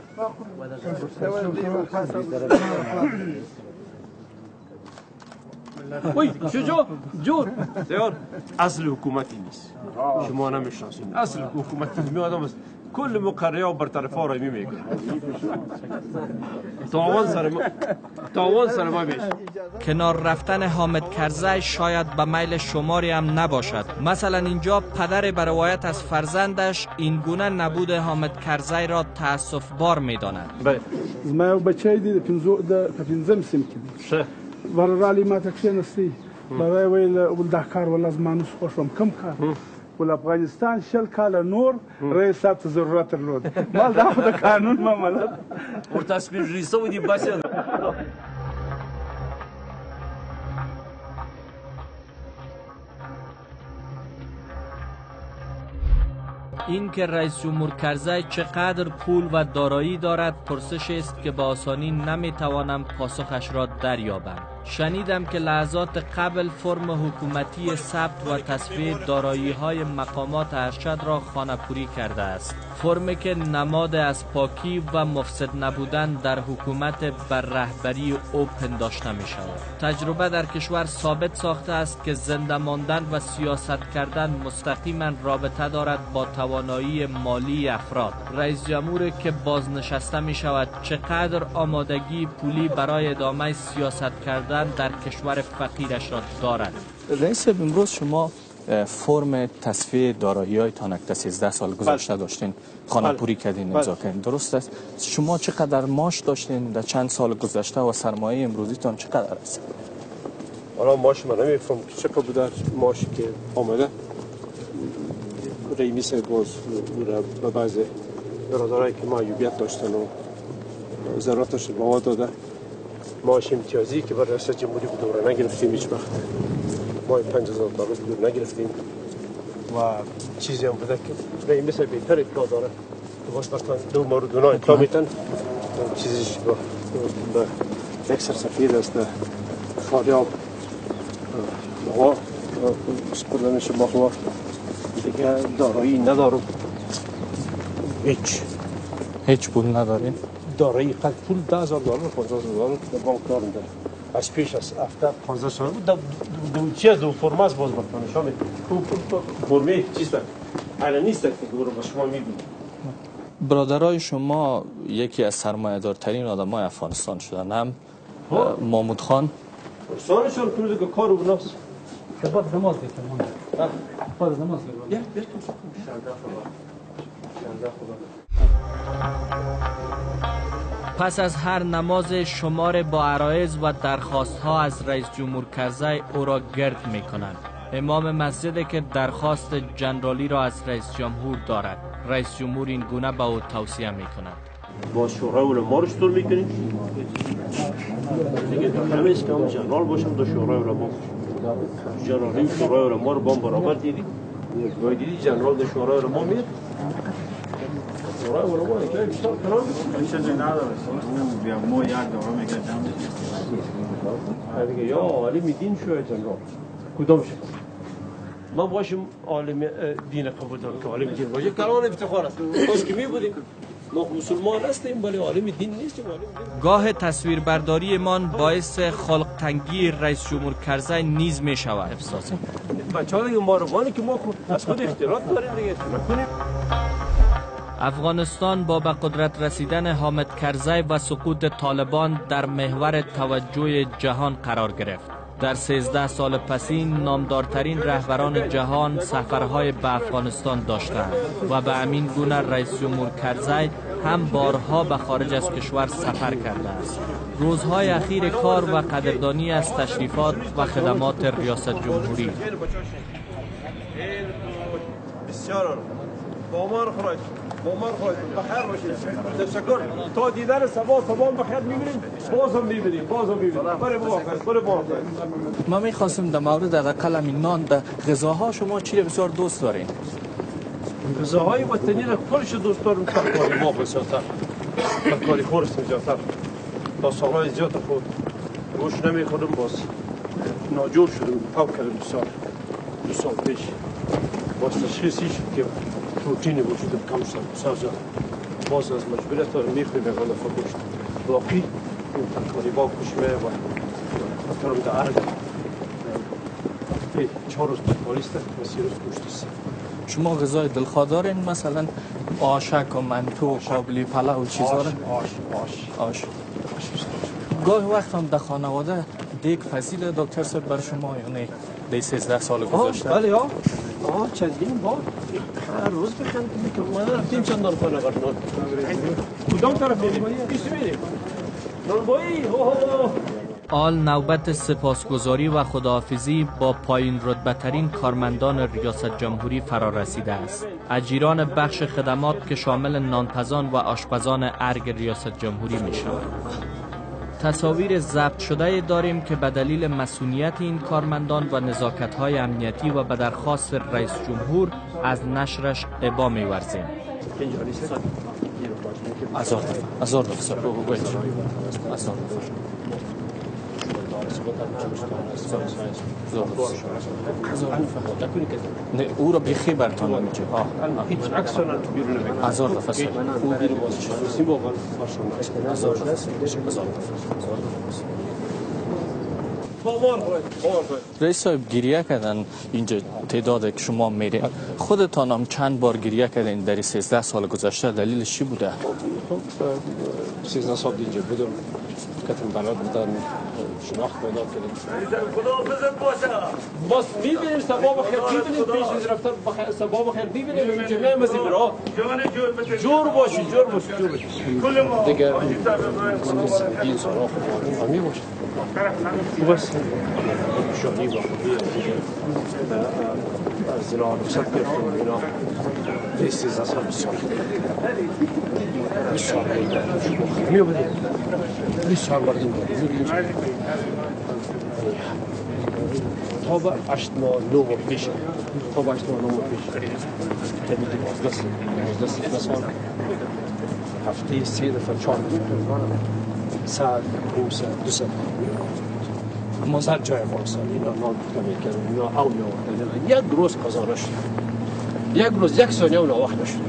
وای شجاع جور دیار اصل حکومتی نیست، شما نمیشناسین. اصل حکومتی می آدم است کل مقرره و برطرفا را میکنه. تاوان سر ما میشه. کنار رفتن حامد کرزی شاید به میل شماری هم نباشد. مثلا اینجا پدر به روایت از فرزندش این گونه نبود حامد کرزی را تأسف بار میداند. ما بچه دی پنځم سیم کې دی وررالی ما ته کښېنستی برای ویل دا کار ول از مانوس خوشم کم کار ول افغانستان 40 کاله نور رئیس صاحب ته ضرورت درلود مال دا خو د قانون معاملات ورته سپین ریسه ودی بس. این که رئیس جمهور کرزی چقدر پول و دارایی دارد پرسش است که با آسانی نمیتوانم پاسخش را دریابم. شنیدم که لحظات قبل فرم حکومتی ثبت و تصفیه دارایی‌های مقامات ارشد را خانه‌پوری کرده است. فرمی که نماد از پاکی و مفسد نبودن در حکومت بر رهبری او پنداشته می شود. تجربه در کشور ثابت ساخته است که زنده ماندن و سیاست کردن مستقیما رابطه دارد با توانایی مالی افراد. رئیس جمهوری که بازنشسته می شود چقدر آمادگی پولی برای ادامه سیاست کردن در کشور فقیرش را دارد؟ رئیس امروز شما فرم تصفیه دارایی‌های تا 13 سال گذشته داشتین، خانه‌پوری کردین، امضا کردین، درست است؟ شما چقدر معاش داشتین در چند سال گذشته و سرمایه امروزیتان چقدر است؟ حالا معاش من نمی‌فهمم که چقدر بوده معاشی که آمده. رئیس باز به بعضی برادرایی که معیوبیت داشتن و ضرورتش رو داده معاش امتیازی که برای رئیس جمهوری بود دوره نگرفتیم هیچ وقت. ما 50,000 دلار دور نگرفتیم و چیزی هم بوده که رئیس بهتر اطلاع داره که باش برتن دو مورد اونا اطلاع میتن چیزیش به اکثر سفید است فاریاب هوا سپردنش با هوا دیگه دارایی ندارم هیچ پول ندارین؟ دارایی قد پول 10,000 دلار 15,000 دلار در بانک دارم داره از پیش از هفته 15 سال بود دو فرم است باز برتن شما فرمه چیز داره حالا نیست که گروه با شما میبینید. برادرای شما یکی از سرمایه‌دارترین آدمای افغانستان شدن، هم محمود خان سانشون کنید که کار و نفس بعد نماز بخونم. بعد نماز بخونم. پس از هر نماز شمار با عرایض و درخواست ها از رئیس جمهور کرزی او را گرد می کنند. امام مسجد که درخواست جنرالی را از رئیس جمهور دارد. رئیس جمهور این گونه به او توصیه می کند. با شورای علما رو چطور میکنید؟ دیگه داخل است که هم جنرال باشم دو شورای علما جنرالی شورای علما رو با هم برابر دیدی؟ باید دیدی جنرال دو شورای علما میاد؟ شورای علما که بیشتر کنم؟ چیزی نداره ما یک دوره میگه دیگه یا عالم دین شو یا جنرال کدام شد؟ ما باشیم عالم دین قبول دارم که عالم دین باشه کلان افتخار است باز که می بودیم ما مسلمان هستیم ولی عالم دین نیستیم. گاه تصویربرداری من باعث خلق تنگی رئیس جمهور کرزی نیز می شود. بچه‌ها دیگه ماروانی که ما از خود اختلاط داریم دیگه نکنیم. افغانستان با به قدرت رسیدن حامد کرزی و سقوط طالبان در محور توجه جهان قرار گرفت. در 13 سال پسین نامدارترین رهبران جهان سفرهای به افغانستان داشتند و به همین گونه رئیس جمهور کرزی هم بارها به خارج از کشور سفر کرده است. روزهای اخیر کار و قدردانی از تشریفات و خدمات ریاست جمهوری. بسیار بامان خراج بخیر باشید. تشکر. تا دیدن صبح بخیر می‌بینیم. بازم می‌بینیم. برای ما می‌خواستیم در مورد حداقل همین نان در غذاها شما چی بسیار دوست دارین؟ غذاهای وطنی را کلش دوست دارم. ترکاری ما بسیارتر. ترکاری خورس زیادتر. تا سالهای زیاد خود گوشت نمی‌خورم باز ناجور شدم. پاک کردم بسیار 2 سال پیش. باز تشخیصی شد که پروتئین وجودم کم شد بسیار باز از مجبوریت میخوریم یک دفعه گوشت باقی این ترکاری با کشمه و ترم در ارگ 4 روز ترکاری است و 3 روز گوشت است. شما غذای دلخواه دارین مثلا آشک و منتو و قابلی پلو و چیزا را؟ آش گاهی وقت هم در خانواده دیگ فضیل دکتر صاحب بر شما یعنی در 13 سال گذشته؟ بله ها چندین بار هر روز بخند میکنم ما رفتیم چند دار خانه برنان کدام طرف میریم؟ پیش میریم نانبایی آل نوبت سپاسگزاری و خداحافظی با پایین رتبه ترین کارمندان ریاست جمهوری فرا رسیده است. اجیران بخش خدمات که شامل نانپزان و آشپزان ارگ ریاست جمهوری می شود. تصاویر ضبط شده داریم که به دلیل مسئولیت این کارمندان و نزاکت‌های امنیتی و به درخواست رئیس جمهور از نشرش ابا می‌ورزیم. نه او را بیخی برتان نمیشه. هیچ عکس نه بیرون نمیاد. 1000 دفعه سر. او بیرون باشه. سی واقعا باشون. 1000 دفعه. رئیس صاحب گریه کردن اینجا تعداد که شما میرین خودتان هم چند بار گریه کردین در 13 سال گذشته دلیلش چی بوده؟ 13 سال اینجا بودم کتم بلد بودن شناخت پیدا کردیم خدا بزن باشه باز میبینیم سبا بخیر میبینیم پیش رفتار بخیر سبا بخیر میبینیم جمعه مزید را جور باشی کل ما دیگه این سراخ فهمی باشه بس شانی با خودی از زنا رخصت گرفتم اینا 13 سال بسیار بسیار می بودیم بسیار بردیم تا با 8 ماه 9 ماه پیش تا با 8 ماه 9 ماه پیش تبدیل باز سال هفته 3 دفعه 4 ساعت نیم ساعت 2 ساعت ما سر جای افغانستان اینا نام میکردن اینا او یا یک روز قضا نشد یک روز یک ثانیه اون وقت نشد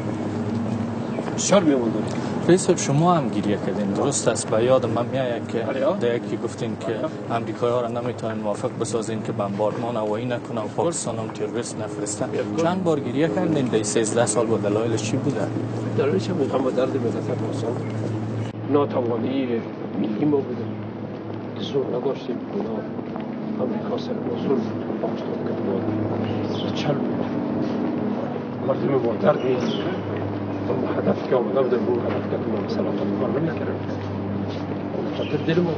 بسیار میموندن. رئیس شما هم گریه کردین درست است به یاد من میآید که در یکی گفتین که امریکایی‌ها را نمیتونن موافق بسازین که بمباردمان هوایی نکنن و پاکستان هم تروریست نفرستن چند بار گریه کردین در 13 سال با دلایلش چی بوده؟ دلایلش هم با درد ملت افغانستان ناتوانی ملی ما بوده که زور نداشتیم اونا امریکا سر ما زور پاکستان کردن چل مردم با درد نیست هدف که آمده بودن بود هدف که ما مثلا کار نمی‌کردیم خاطر دل ما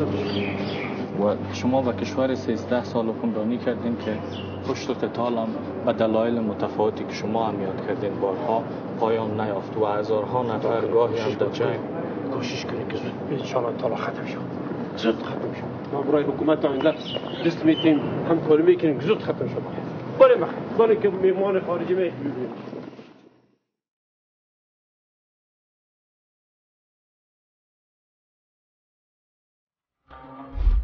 و شما و کشور 13 سال حکمرانی کردین که پشت قتال هم به دلایل متفاوتی که شما هم یاد کردین بارها پایان نیافت و هزارها نفر گاهی هم در جنگ کوشش کنیم که زود انشاءالله تعالی ختم شد زود ختم شد ما برای حکومت آینده دست میتیم همکاری میکنیم که زود ختم شد برای که میهمان خارجی میبینیم.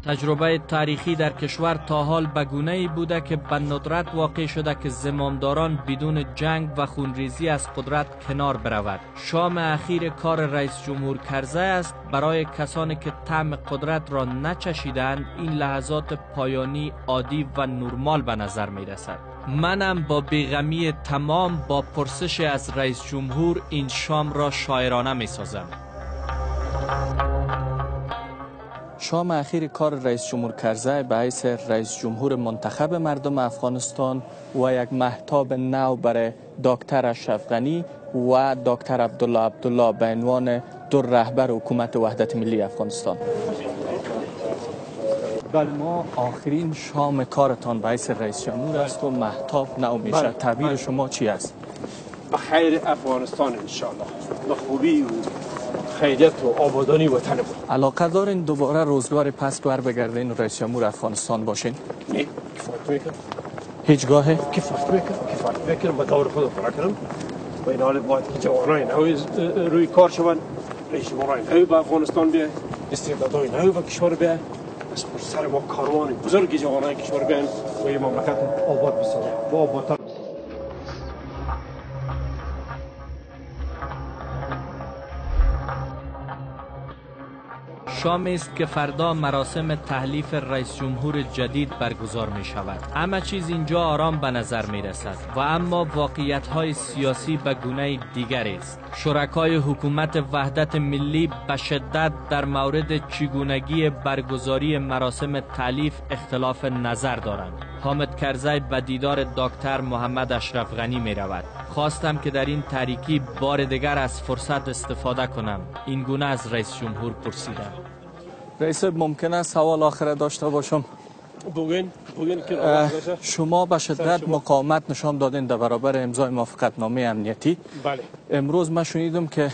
تجربه تاریخی در کشور تا حال به گونه‌ای بوده که به ندرت واقع شده که زمامداران بدون جنگ و خونریزی از قدرت کنار برود. شام اخیر کار رئیس جمهور کرزی است برای کسانی که طعم قدرت را نچشیدند این لحظات پایانی عادی و نرمال به نظر می رسد. منم با بیغمی تمام با پرسش از رئیس جمهور این شام را شاعرانه می سازم. شام اخیر کار رئیس جمهور کرزی به حیث رئیس جمهور منتخب مردم افغانستان و یک مهتاب نو برای دکتر اشرف غنی و دکتر عبدالله به عنوان دو رهبر حکومت وحدت ملی افغانستان. بله ما آخرین شام کارتان به حیث رئیس جمهور است و مهتاب نو میشه. تعبیر شما چی است؟ به خیر افغانستان انشاءالله به خوبی و خیریت و آبادانی وطن بود. علاقه دارین دوباره روزگار پس بر بگردین و رئیس جمهور افغانستان باشین؟ نه کفایت میکنم. هیچگاهه؟ کفایت میکنم به دور خود فرا کنم و این حال باید که جوانای نوی روی کار شوند رئیس جمهورای نوی به افغانستان بیاین استعدادهای نوی به کشور بیاین از پشت سر ما کاروان بزرگ جوانای کشور بیاین و این مملکت آباد بسازن و آبادتر. شامی است که فردا مراسم تحلیف رئیس جمهور جدید برگزار می شود. همه چیز اینجا آرام به نظر می رسد و اما واقعیت های سیاسی به گونه دیگری است. شرکای حکومت وحدت ملی به شدت در مورد چگونگی برگزاری مراسم تحلیف اختلاف نظر دارند. حامد کرزی به دیدار دکتر محمد اشرف غنی می رود. خواستم که در این تاریکی بار دیگر از فرصت استفاده کنم. این گونه از رئیس جمهور پرسیدم. رئیس ممکن است سوال آخر داشته باشم؟ بگین شما به شدت مقاومت نشان دادین در برابر امضای موافقتنامه امنیتی. بله. امروز من شنیدم که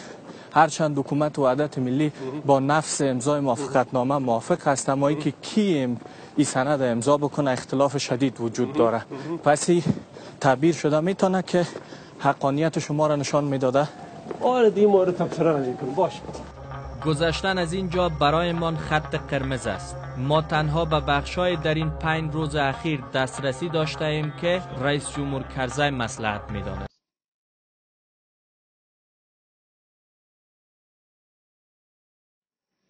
هرچند حکومت وحدت ملی با نفس امضای موافقتنامه موافق است اما اینکه کی این سند امضا بکنه اختلاف شدید وجود داره. پس تعبیر شده میتونه که حقانیت شما را نشان میداده؟ آره دی مورد تفسیر نمیکنم باش. گذشتن از اینجا برایمان خط قرمز است. ما تنها به بخشای در این 5 روز اخیر دسترسی داشته ایم که رئیس جمهور کرزی مصلحت می‌داند.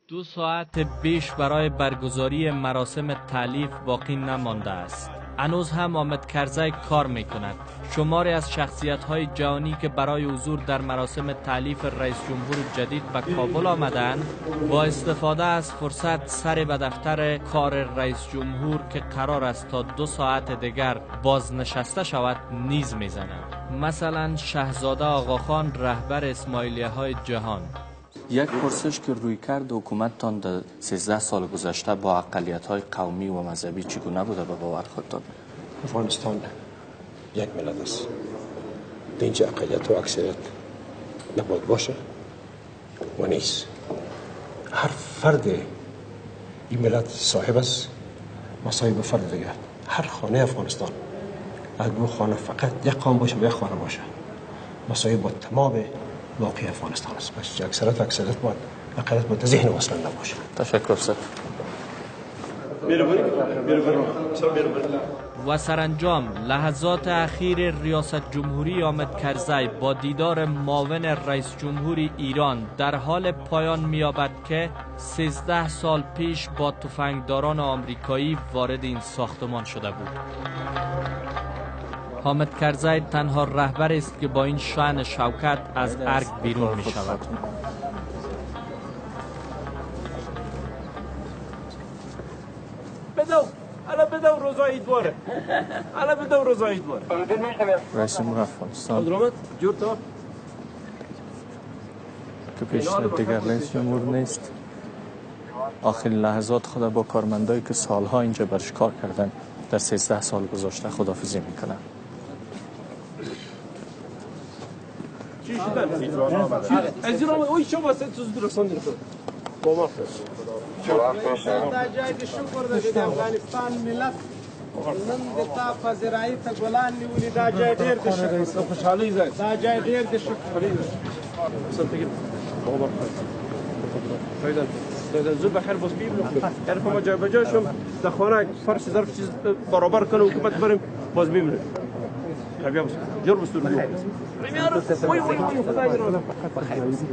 دو ساعت بیش برای برگزاری مراسم تالیف باقی نمانده است. هنوز هم حامد کرزی کار میکند. شماری از شخصیت‌های جهانی که برای حضور در مراسم تالیف رئیس جمهور جدید به کابل آمدند، با استفاده از فرصت سر به دفتر کار رئیس جمهور که قرار است تا 2 ساعت دیگر بازنشسته شود نیز میزنند. مثلا شاهزاده آقاخان، رهبر اسماعیلیه‌های جهان. یک پرسش که روی کرد حکومتتان در 13 سال گذشته با اقلیت‌های قومی و مذهبی چگونه بوده به باور خودتان؟ افغانستان یک ملت است. اینجا اقلیت و اکثریت نباید باشه و نیست. هر فرد این ملت صاحب است مصاحب فرد دیگر. هر خانه افغانستان از دو خانه فقط یک قوم باشه و یک خانه باشه مصاحب با تمام باقی افغانستان است. بس اکثریت باید اقلیت باید ذهن وصل نباشه. تشکر سر. و سرانجام لحظات اخیر ریاست جمهوری حامد کرزی با دیدار معاون رئیس جمهوری ایران در حال پایان می‌یابد که 13 سال پیش با تفنگداران آمریکایی وارد این ساختمان شده بود. حامد کرزی تنها رهبر است که با این شأن شوکت از ارگ بیرون می شود. بدو روزای دواره. بدو روزای دواره. رئیس جمهور افغانستان جور تو که پیش دیگر رئیس جمهور نیست. آخرین لحظات خود با کارمندایی که سالها اینجا برش کار کردن در 13 سال گذشته خداحافظی میکنن. چی شدن؟ از ایران اوی چه واسه تو درستاندین تو؟ با ما در جای شکر در افغانستان ملت نن د تا پذیرایی ته ګلان نیولي دا جای ډېر د شکر خوشحالي ده دا جای ډېر د شکر سنتګي بابا فایده زود بخیر باز بیبلو یعنی ما جای بجا شم در خانه فرش ظرف چیز برابر کنه حکومت بریم باز بیبلو بیا جور بستور بیو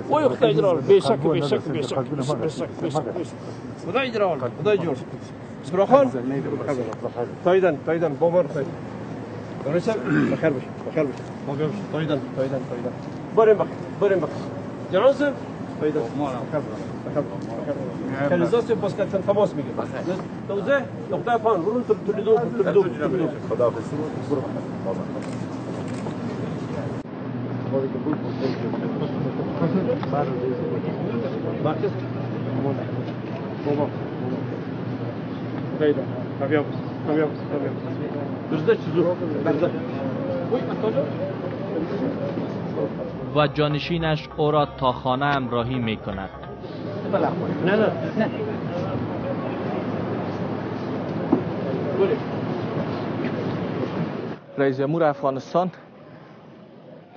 وای خدای جلال بیشک خدای جلال خدای جور سپرا خان تایدن بابر تایدن درسته بخیر باش ما بیام تایدن بریم جلال صاحب تایدن کلیزاسی باز که تماس میگه توزه نقطه فان برون تلیدو خداحافظ برو Marcus? Baba. Haydi. Kavyamız. Düzde çizu. و جانشینش او را تا خانه همراهی می کند. نه. رئیس جمهور افغانستان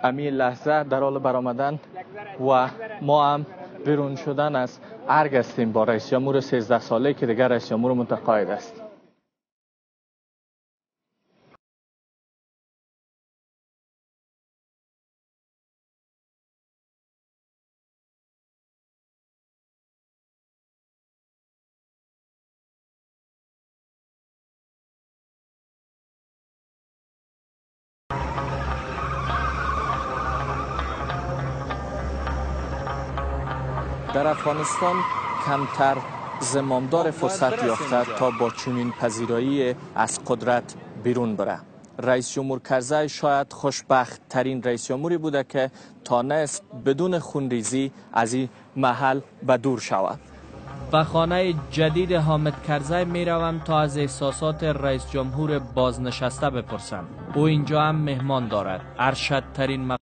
امی لحظه در حال برآمدن و ما هم بیرون شدن از ارگ هستیم با رئیس جمهور 13 ساله که دیگر رئیس جمهور متقاعد است. در افغانستان کمتر زمامدار فرصت یافته تا با چنین پذیرایی از قدرت بیرون بره. رئیس جمهور کرزی شاید خوشبخت ترین رئیس جمهوری بوده که تانست بدون خونریزی از این محل به دور شود. به خانه جدید حامد کرزی می روم تا از احساسات رئیس جمهور بازنشسته بپرسم. او اینجا هم مهمان دارد. ارشد ترین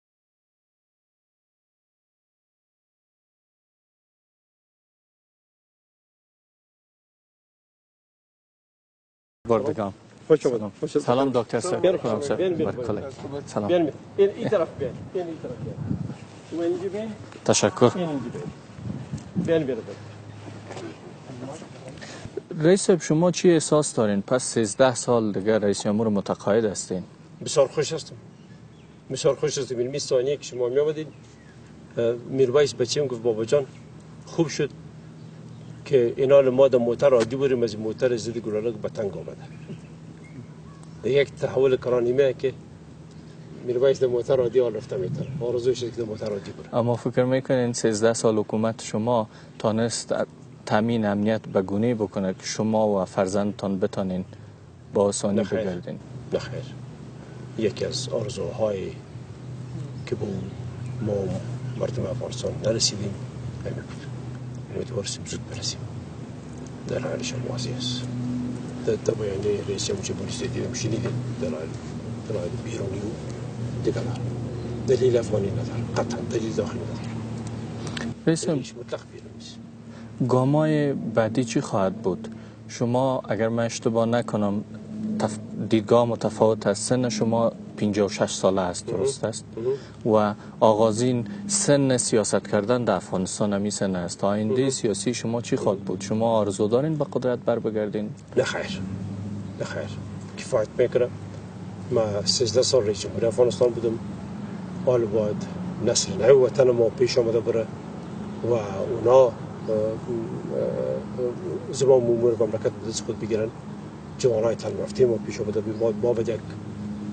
بردگان. سلام دکتر صاحب. سلام. این طرف بیاین. تشکر. بیان بیرون. رئیس صاحب شما چی احساس دارین؟ پس 13 سال دیگه رئیس جمهور متقاعد هستین. بسیار خوش هستم. بسیار خوش هستم. این 20 ثانیه که شما می آمدید میرویس بچه‌م گفت بابا جان خوب شد که اینال ما در موتر عادی بریم از موتر ضد گلوله به تنگ آمده. یک تحول کرانیمه که میرویس در موتر عادی حال رفته میتونه. آرزوش که در موتر عادی بره. اما فکر میکنین 13 سال حکومت شما تانست تامین امنیت به گونه بکنه که شما و فرزندتان بتانین با آسانی بگردین؟ نه خیر. یکی از آرزوهای که ما مردم افغانستان نرسیدیم همین بود. امیدواریم زود برسیم. در حالش هم واضح است. در بیانیه رئیس جمهوری دیدم شنیدیم در حال بیرونی و دیگر دلیل افغانی نداره. قطعا دلیل داخلی نداره. رئیس گامای بعدی چی خواهد بود؟ شما اگر من اشتباه نکنم دیدگاه متفاوت است. سن شما 56 ساله است، درست است؟ و آغازین سن سیاست کردن در افغانستان همی سن است. آینده سیاسی شما چی خواهد بود؟ شما آرزو دارین به قدرت بر بگردین؟ نه خیر. نه خیر. کفایت میکنم. ما 13 سال رئیس جمهور افغانستان بودم. حال باید نسل نو وطن ما پیش آمده بره و اونا زمان امور مملکت به دست خود بگیرن. جوانای تعلیم یافته ما پیش آمده ما باید یک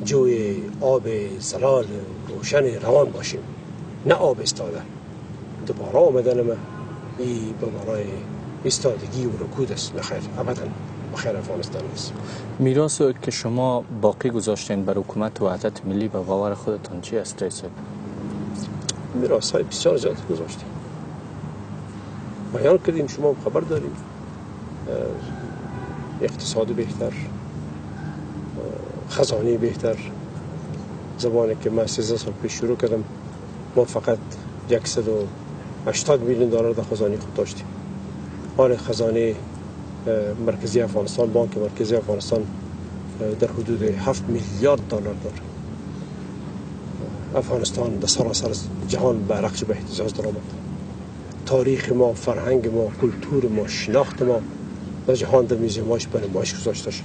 جوی آب زلال روشن روان باشیم، نه آب استاده. دوباره آمدن ما ای به معنای استادگی و رکود است. نخیر، ابدا بخیر افغانستان است. میراث که شما باقی گذاشتین بر حکومت وحدت ملی به باور خودتان چی است رئیس؟ میراث های بسیار زیاد گذاشتیم. بیان کردیم، شما خبر داریم. اقتصاد بهتر، خزانه بهتر. زمانی که من 13 سال پیش شروع کردم ما فقط 180 میلیون دلار در خزانه خود داشتیم. حال خزانه مرکزی افغانستان، بانک مرکزی افغانستان در حدود 7 میلیارد دلار داره. افغانستان در سراسر جهان به رقص به اهتزاز درآمد. تاریخ ما، فرهنگ ما، کلتور ما، شناخت ما در جهان در موزیماش به نمایش گذاشته شد.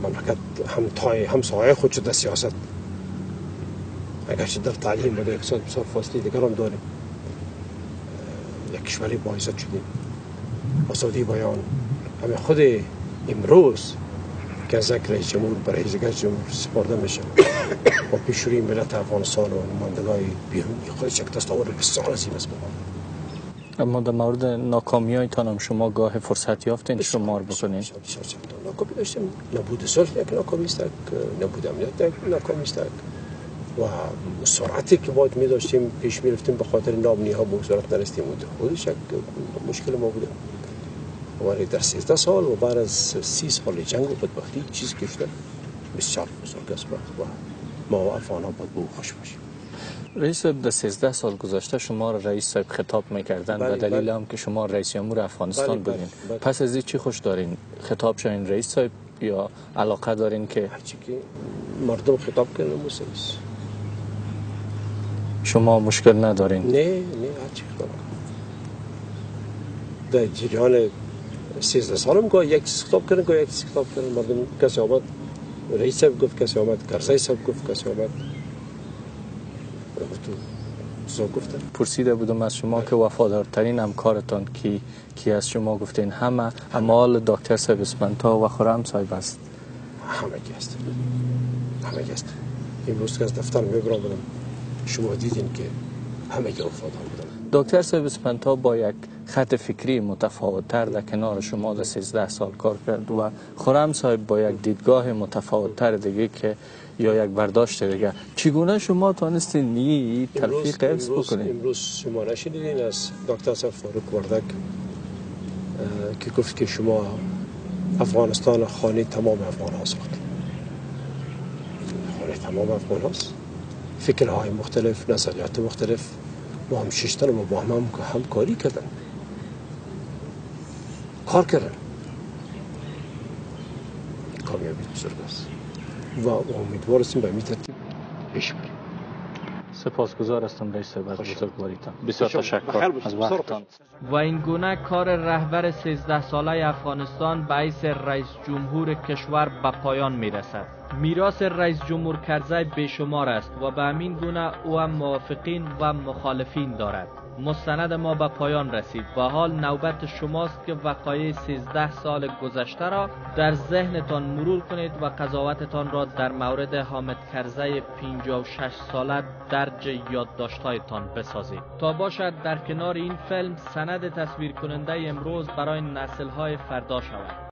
مملکت هم سایه خودش در سیاست، اگرچه در تعلیم و در اقتصاد بسیار فاصله دیگر هم داریم. یک کشوری با عزت شدیم. آزادی بیان همه خود امروز که از رئیس جمهور برای رئیس جمهور سپرده میشه با پیشروی ملت افغانستان و نمایندگان بیرونی خودش یک دستاورد بسیار عظیم است. اما در مورد ناکامی‌هایتان هم شما گاه فرصت یافتین شمار بکنین؟ ناکامی داشتیم. نبود صلح یک ناکامی است، نبود امنیت یک ناکامی است و سرعتی که باید می داشتیم پیش می رفتیم به خاطر ناامنی ها به سرعت نرسیدیم. خودش یک مشکل ما بوده. ولی در 13 سال و بعد از 30 سال جنگ و بدبختی چیزی که شده بسیار بزرگ است و ما افغان ها باید به او خوش باشیم. رئیس صاحب در 13 سال گذشته شما را رئیس صاحب خطاب میکردن به دلیل هم که شما رئیس جمهور افغانستان بودین. پس از این چی خوش دارین؟ خطاب شاین رئیس صاحب یا علاقه دارین که هرچی که مردم خطاب کردن موسیقی شما مشکل ندارین؟ نه هرچی خطاب در جریان 13 سالم گاه یک خطاب کردن، گاه یک خطاب کردن. مردم کسی آمد رئیس صاحب گفت، کسی آمد کرزی صاحب گفت، کسی آمد گفتن. پرسیده بودم از شما که وفادارترین همکارتان کی از شما گفتین همه اعمال دکتر صاحب اسپنتا و خرم صاحب است. همه است. امروز که از دفتر میبرم بودم شما دیدین که همه وفادار بودن. دکتر صاحب اسپنتا با یک خط فکری متفاوت‌تر در کنار شما در 13 سال کار کرد و خرم صاحب با یک دیدگاه متفاوت‌تر دیگه که یا یک برداشت دیگه. چگونه شما تانستین این تلفیق حفظ بکنید؟ امروز شما نشنیدین از دکتر صاحب فاروق وردک که گفت که شما افغانستان خانه تمام افغان ها ساخت. خانه تمام افغان هاست. فکرهای مختلف، نظریات مختلف با هم ششتن و با هم همکاری کردن، کار کردن. کامیابی بزرگ است و امیدوار هستیم به این ترتیب پیش بریم. سپاسگزار هستم رئیس از بزرگواریتان. بسیار تشکر از وقتتان. و این گونه کار رهبر 13 ساله افغانستان به حیث رئیس جمهور کشور به پایان میرسد. میراث رئیس جمهور کرزی بیشمار است و به همین گونه او هم موافقین و مخالفین دارد. مستند ما به پایان رسید و حال نوبت شماست که وقایع 13 سال گذشته را در ذهنتان مرور کنید و قضاوتتان را در مورد حامد کرزی 56 ساله درج یادداشت‌هایتان بسازید تا باشد در کنار این فیلم سند تصویر کننده امروز برای نسل‌های فردا شود.